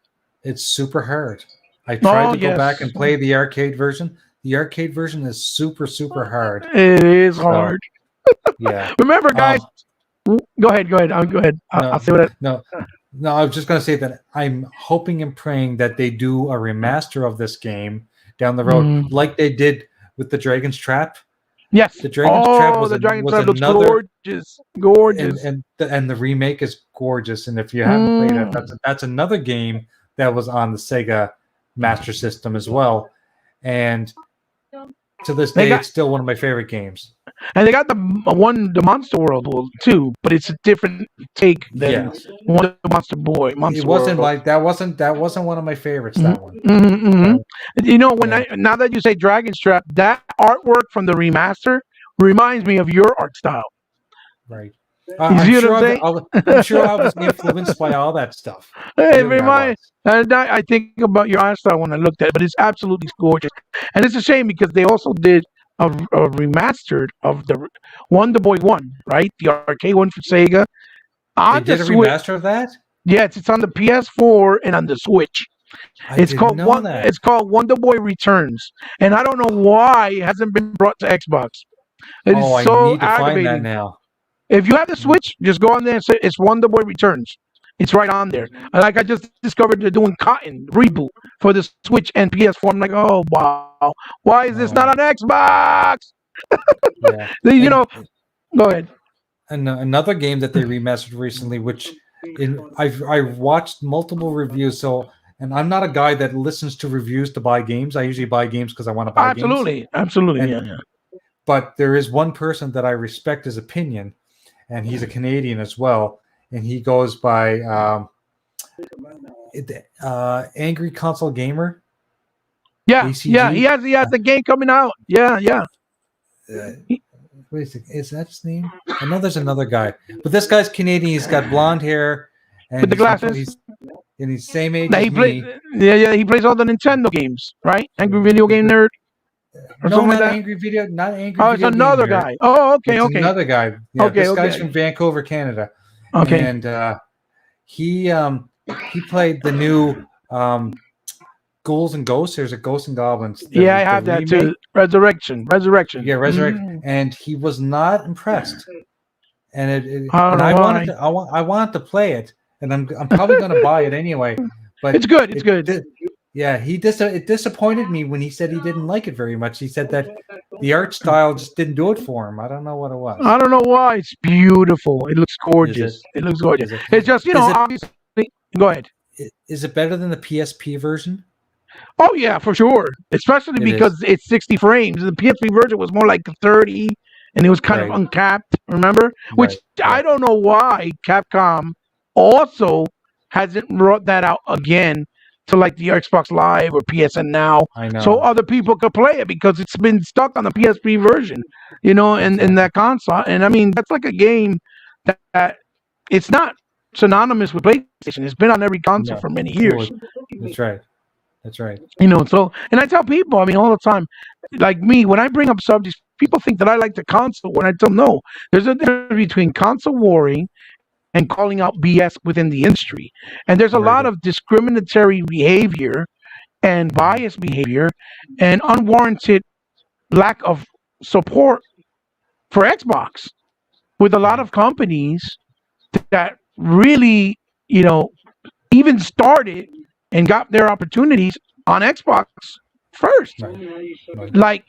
it's super hard. I tried Oh to go back yes, and play the arcade version. The arcade version is super hard. it is So hard. yeah. Remember, guys. Go ahead. Go ahead. Go ahead. I'll No, say what. no, no. I was just going to say that I'm hoping and praying that they do a remaster of this game down the road, like they did with the Dragon's Trap. Yes. The Dragon's Trap Oh, was the Dragon was Trap looks another, gorgeous. Gorgeous. and the remake is gorgeous. And if you haven't played it, that's another game that was on the Sega Master System as well, and to this day, it's still one of my favorite games. And they got the Monster World too, but it's a different take than one Monster Boy. Monster it wasn't World. like that wasn't one of my favorites. That one. You know, now that you say Dragon's Trap, that artwork from the remaster reminds me of your art style. Right. I'm sure I was influenced by all that stuff. I think about your art style when I looked at it, but it's absolutely gorgeous. And it's a shame because they also did a remastered of the Wonder Boy 1, right? The arcade one for Sega. They did a remaster of that? Yes, it's on the PS4 and on the Switch. It's called Wonder Boy Returns. And I don't know why it hasn't been brought to Xbox. It is so I need to aggravating. find that now. If you have the Switch, just go on there and say it's Wonder Boy Returns. It's right on there. Like I just discovered they're doing Cotton reboot for the Switch and PS4. I'm like, oh wow, why is this not on Xbox? You know, go ahead. And another game that they remastered recently, which I've watched multiple reviews. So, and I'm not a guy that listens to reviews to buy games. I usually buy games because I want to buy games. Absolutely, yeah. But there is one person that I respect his opinion, and he's a Canadian as well, and he goes by Angry Console Gamer. Yeah, ACG. Yeah, he has the game coming out. Yeah. Wait a second, is that his name? I know there's another guy, but this guy's Canadian. He's got blonde hair and with the glasses. And he's same age as me. He plays all the Nintendo games, right? Angry Video Game Nerd. Not Angry Video. Oh, it's another guy. Oh, okay. Another guy. Yeah, this guy's from Vancouver, Canada. Okay. And he played the new Ghouls and Ghosts. There's a Ghosts and Goblins. I have that too. Resurrection. Yeah, Resurrection. And he was not impressed. And I wanted to play it, and I'm probably going to buy it anyway. But it's good. It's good. It disappointed me when he said he didn't like it very much. He said that the art style just didn't do it for him. I don't know what it was. I don't know why. It's beautiful. It looks gorgeous. It looks gorgeous. It's just, obviously. Go ahead. Is it better than the PSP version? Oh, yeah, for sure. Especially because it's 60 frames. The PSP version was more like 30, and it was kind of uncapped, remember? Which I don't know why Capcom also hasn't brought that out again to like the Xbox Live or PSN Now, I know. so other people could play it because it's been stuck on the PSP version, in that console. And I mean, that's like a game that it's not synonymous with PlayStation. It's been on every console for many years. That's right. So, and I tell people, I mean, all the time, like me, when I bring up subjects, people think that I like the console when I tell them no. There's a difference between console warring and calling out BS within the industry. And there's a lot of discriminatory behavior and biased behavior and unwarranted lack of support for Xbox with a lot of companies that really, even started and got their opportunities on Xbox first. Like,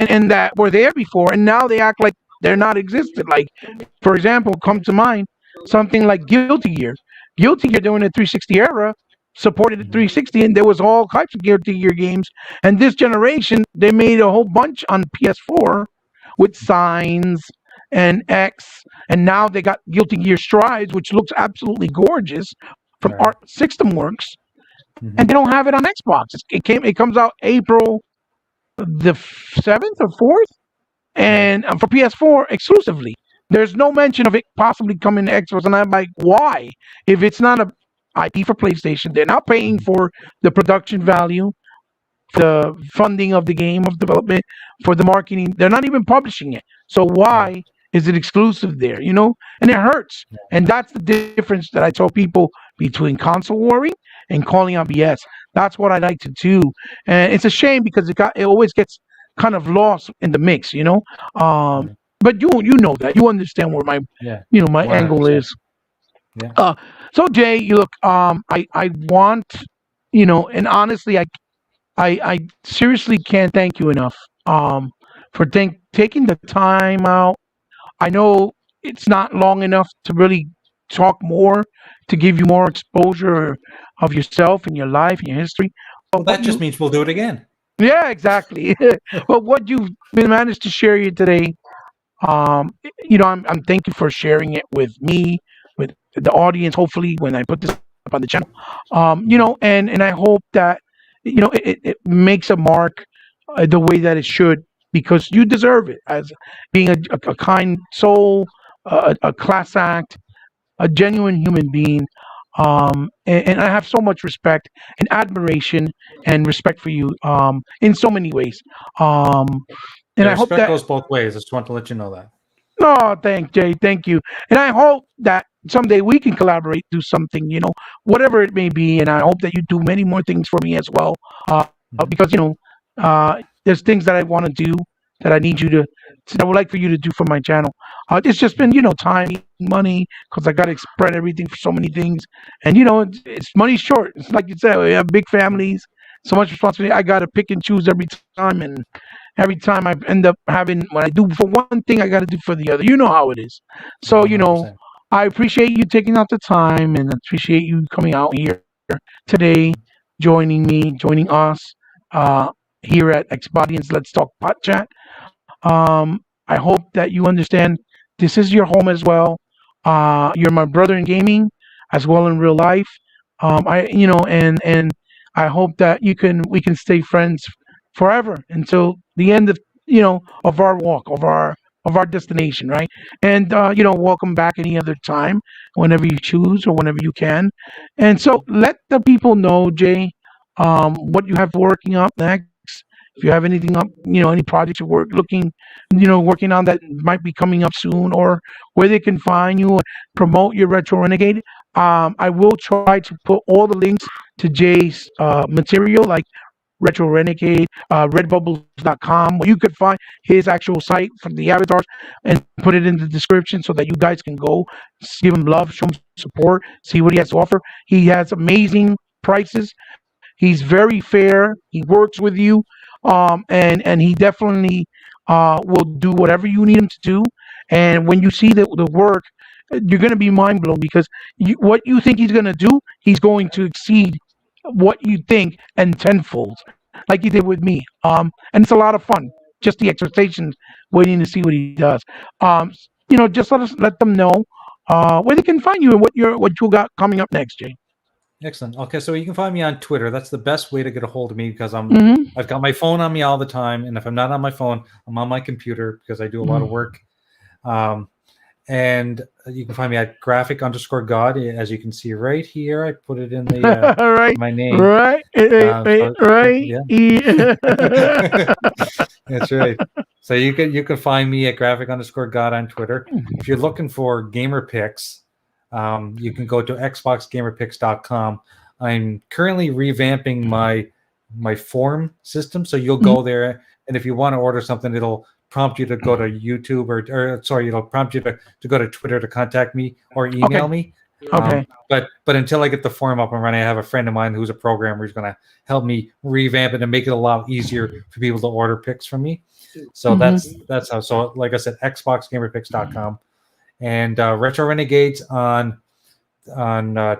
and that were there before, and now they act like they're not existent. Like, for example, come to mind, something like Guilty Gear. Guilty Gear during the 360 era supported the 360, and there was all types of Guilty Gear games. And this generation, they made a whole bunch on PS4 with Signs and X, and now they got Guilty Gear Strides, which looks absolutely gorgeous from Art System Works, and they don't have it on Xbox. It comes out April the 7th or 4th, and for PS4 exclusively. There's no mention of it possibly coming to Xbox, and I'm like, why? If it's not a IP for PlayStation, they're not paying for the production value, the funding of the game, of development, for the marketing. They're not even publishing it. So why is it exclusive there? And it hurts. And that's the difference that I tell people between console warring and calling out BS. That's what I like to do. And it's a shame because it always gets kind of lost in the mix, But you know that. You understand where my my angle is. Yeah. So Jay, you look, I want, and honestly, I seriously can't thank you enough for taking the time out. I know it's not long enough to really talk more, to give you more exposure of yourself and your life and your history, Well, that just means we'll do it again. Yeah, exactly. Well, what you've been managed to share here today, I'm thank you for sharing it with me, with the audience. Hopefully, when I put this up on the channel, Mhm. and I hope that it makes a mark the way that it should, because you deserve it as being a kind soul, a class act, a genuine human being. And I have so much respect and admiration and respect for you in so many ways. Um, and Yeah, I hope respect that goes both ways. I just want to let you know that. Oh, thank Jay. Thank you. And I hope that someday we can collaborate, do something, whatever it may be. And I hope that you do many more things for me as well. Mhm. Because, there's things that I want to do that I need you that I would like for you to do for my channel. It's just been, time, money, because I got to spread everything for so many things. And, it's money short. It's like you said, we have big families, so much responsibility. I got to pick and choose every time. And every time I end up having when I do for one thing, I got to do for the other. You know how it is. So 100%. I appreciate you taking out the time, and appreciate you coming out here today, joining us uh, here at Xbotians. Let's talk Podchat. I hope that you understand this is your home as well. You're my brother in gaming as well in real life. And I hope that we can stay friends forever until the end of our walk of our destination, right? And welcome back any other time, whenever you choose or whenever you can. And so let the people know, Jay, what you have working up next. If you have anything up, any projects you're working on that might be coming up soon, or where they can find you, promote your Retro Renegade. I will try to put all the links to Jay's material, like Retro Renegade, redbubbles.com, where you could find his actual site from the avatars, and put it in the description so that you guys can go give him love, show him support, see what he has to offer. He has amazing prices. He's very fair. He works with you, and he definitely will do whatever you need him to do. And when you see the work, you're going to be mind blown, because what you think he's going to do, he's going to exceed what you think and tenfold, like he did with me. And it's a lot of fun. Just the expectations, waiting to see what he does. Just let them know where they can find you and what you got coming up next, Jay. Excellent. Okay, so you can find me on Twitter. That's the best way to get a hold of me, because Hmm. I've got my phone on me all the time, and if I'm not on my phone, I'm on my computer because I do a lot of work. Um, and you can find me at graphic_god, as you can see right here. I put it in the Right, my name. right, So, right. yeah, Yeah. that's right. So you can find me at graphic_god on Twitter. If you're looking for gamer picks, you can go to xboxgamerpicks.com. I'm currently revamping my form system, so you'll go there, and if you want to order something, it'll prompt you to go to YouTube, or sorry, it'll prompt you to go to Twitter to contact me or email Okay, me. okay. But until I get the form up and running, I have a friend of mine who's a programmer who's going to help me revamp it and make it a lot easier for people to order picks from me. So Hmm. that's how. So like I said, xboxgamerpicks.com, and Retro Renegades on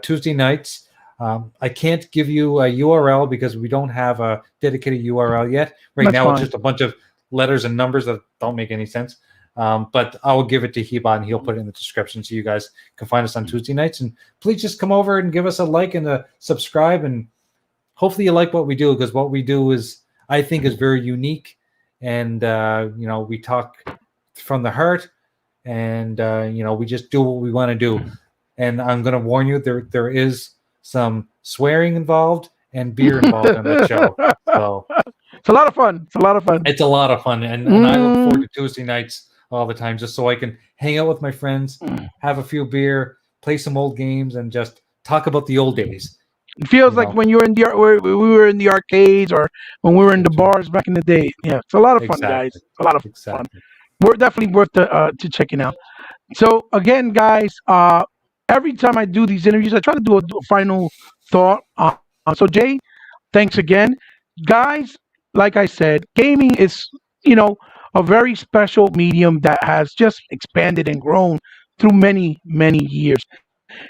Tuesday nights. I can't give you a URL because we don't have a dedicated URL yet. Right That's now, it's fine. just a bunch of letters and numbers that don't make any sense. But I will give it to Heba, and he'll put it in the description so you guys can find us on Tuesday nights. And please just come over and give us a like and a subscribe. And hopefully you like what we do, because what we do I think, is very unique. And, we talk from the heart, and, we just do what we want to do. And I'm going to warn you, there is some swearing involved and beer involved on that show. So It's a lot of fun. It's a lot of fun. it's a lot of fun, and I look forward Mm. to Tuesday nights all the time, just so I can hang out with my friends, have a few beer, play some old games, and just talk about the old days. It feels You like know, when you're in we were in the arcades, or when we were in the that's right. bars back in the day. Yeah, it's a lot of fun, guys. Exactly, A lot of fun. exactly. We're definitely worth to checking out. So again, guys, every time I do these interviews, I try to do a final thought. So Jay, thanks again, guys. Like I said, gaming is you know a very special medium that has just expanded and grown through many years.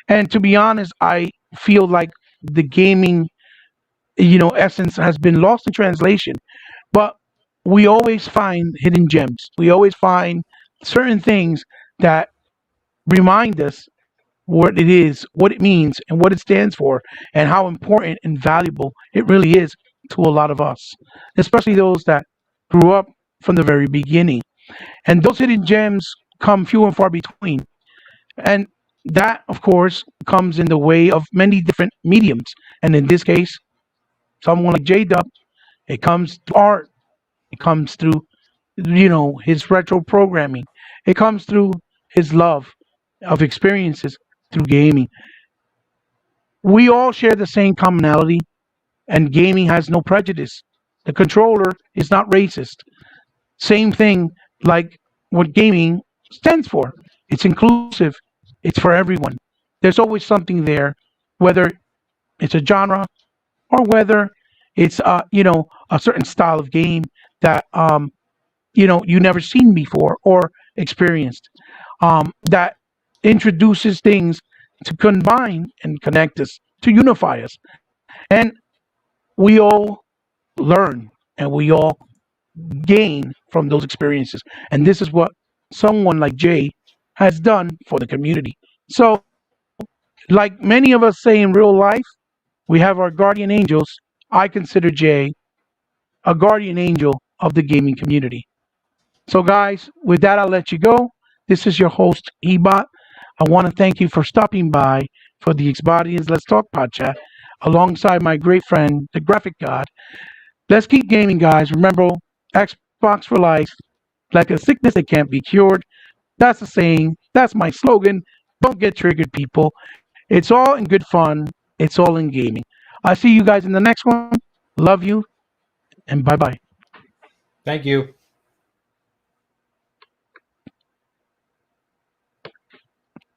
And to be honest, I feel like the gaming essence has been lost in translation. But we always find hidden gems. We always find certain things that remind us what it is, what it means, and what it stands for, and how important and valuable it really is to a lot of us, especially those that grew up from the very beginning. And those hidden gems come few and far between. And that, of course, comes in the way of many different mediums. And in this case, someone like J Dub, it comes through art, it comes through, his retro programming, it comes through his love of experiences through gaming. We all share the same commonality, and gaming has no prejudice. The controller is not racist. Same thing like what gaming stands for. It's inclusive. It's for everyone. There's always something there, whether it's a genre or whether it's a certain style of game that you never seen before or experienced. That introduces things to combine and connect us, to unify us, and we all learn and we all gain from those experiences. And this is what someone like Jay has done for the community. So, like many of us say in real life, we have our guardian angels. I consider Jay a guardian angel of the gaming community. So, guys, with that, I'll let you go. This is your host, Ebot. I want to thank you for stopping by for the Xbotians Let's Talk Podchat alongside my great friend, the graphic god. Let's keep gaming, guys. Remember, Xbox for life, like a sickness that can't be cured. That's the saying. That's my slogan. Don't get triggered, people. It's all in good fun. It's all in gaming. I'll see you guys in the next one. Love you, and bye-bye. Thank you.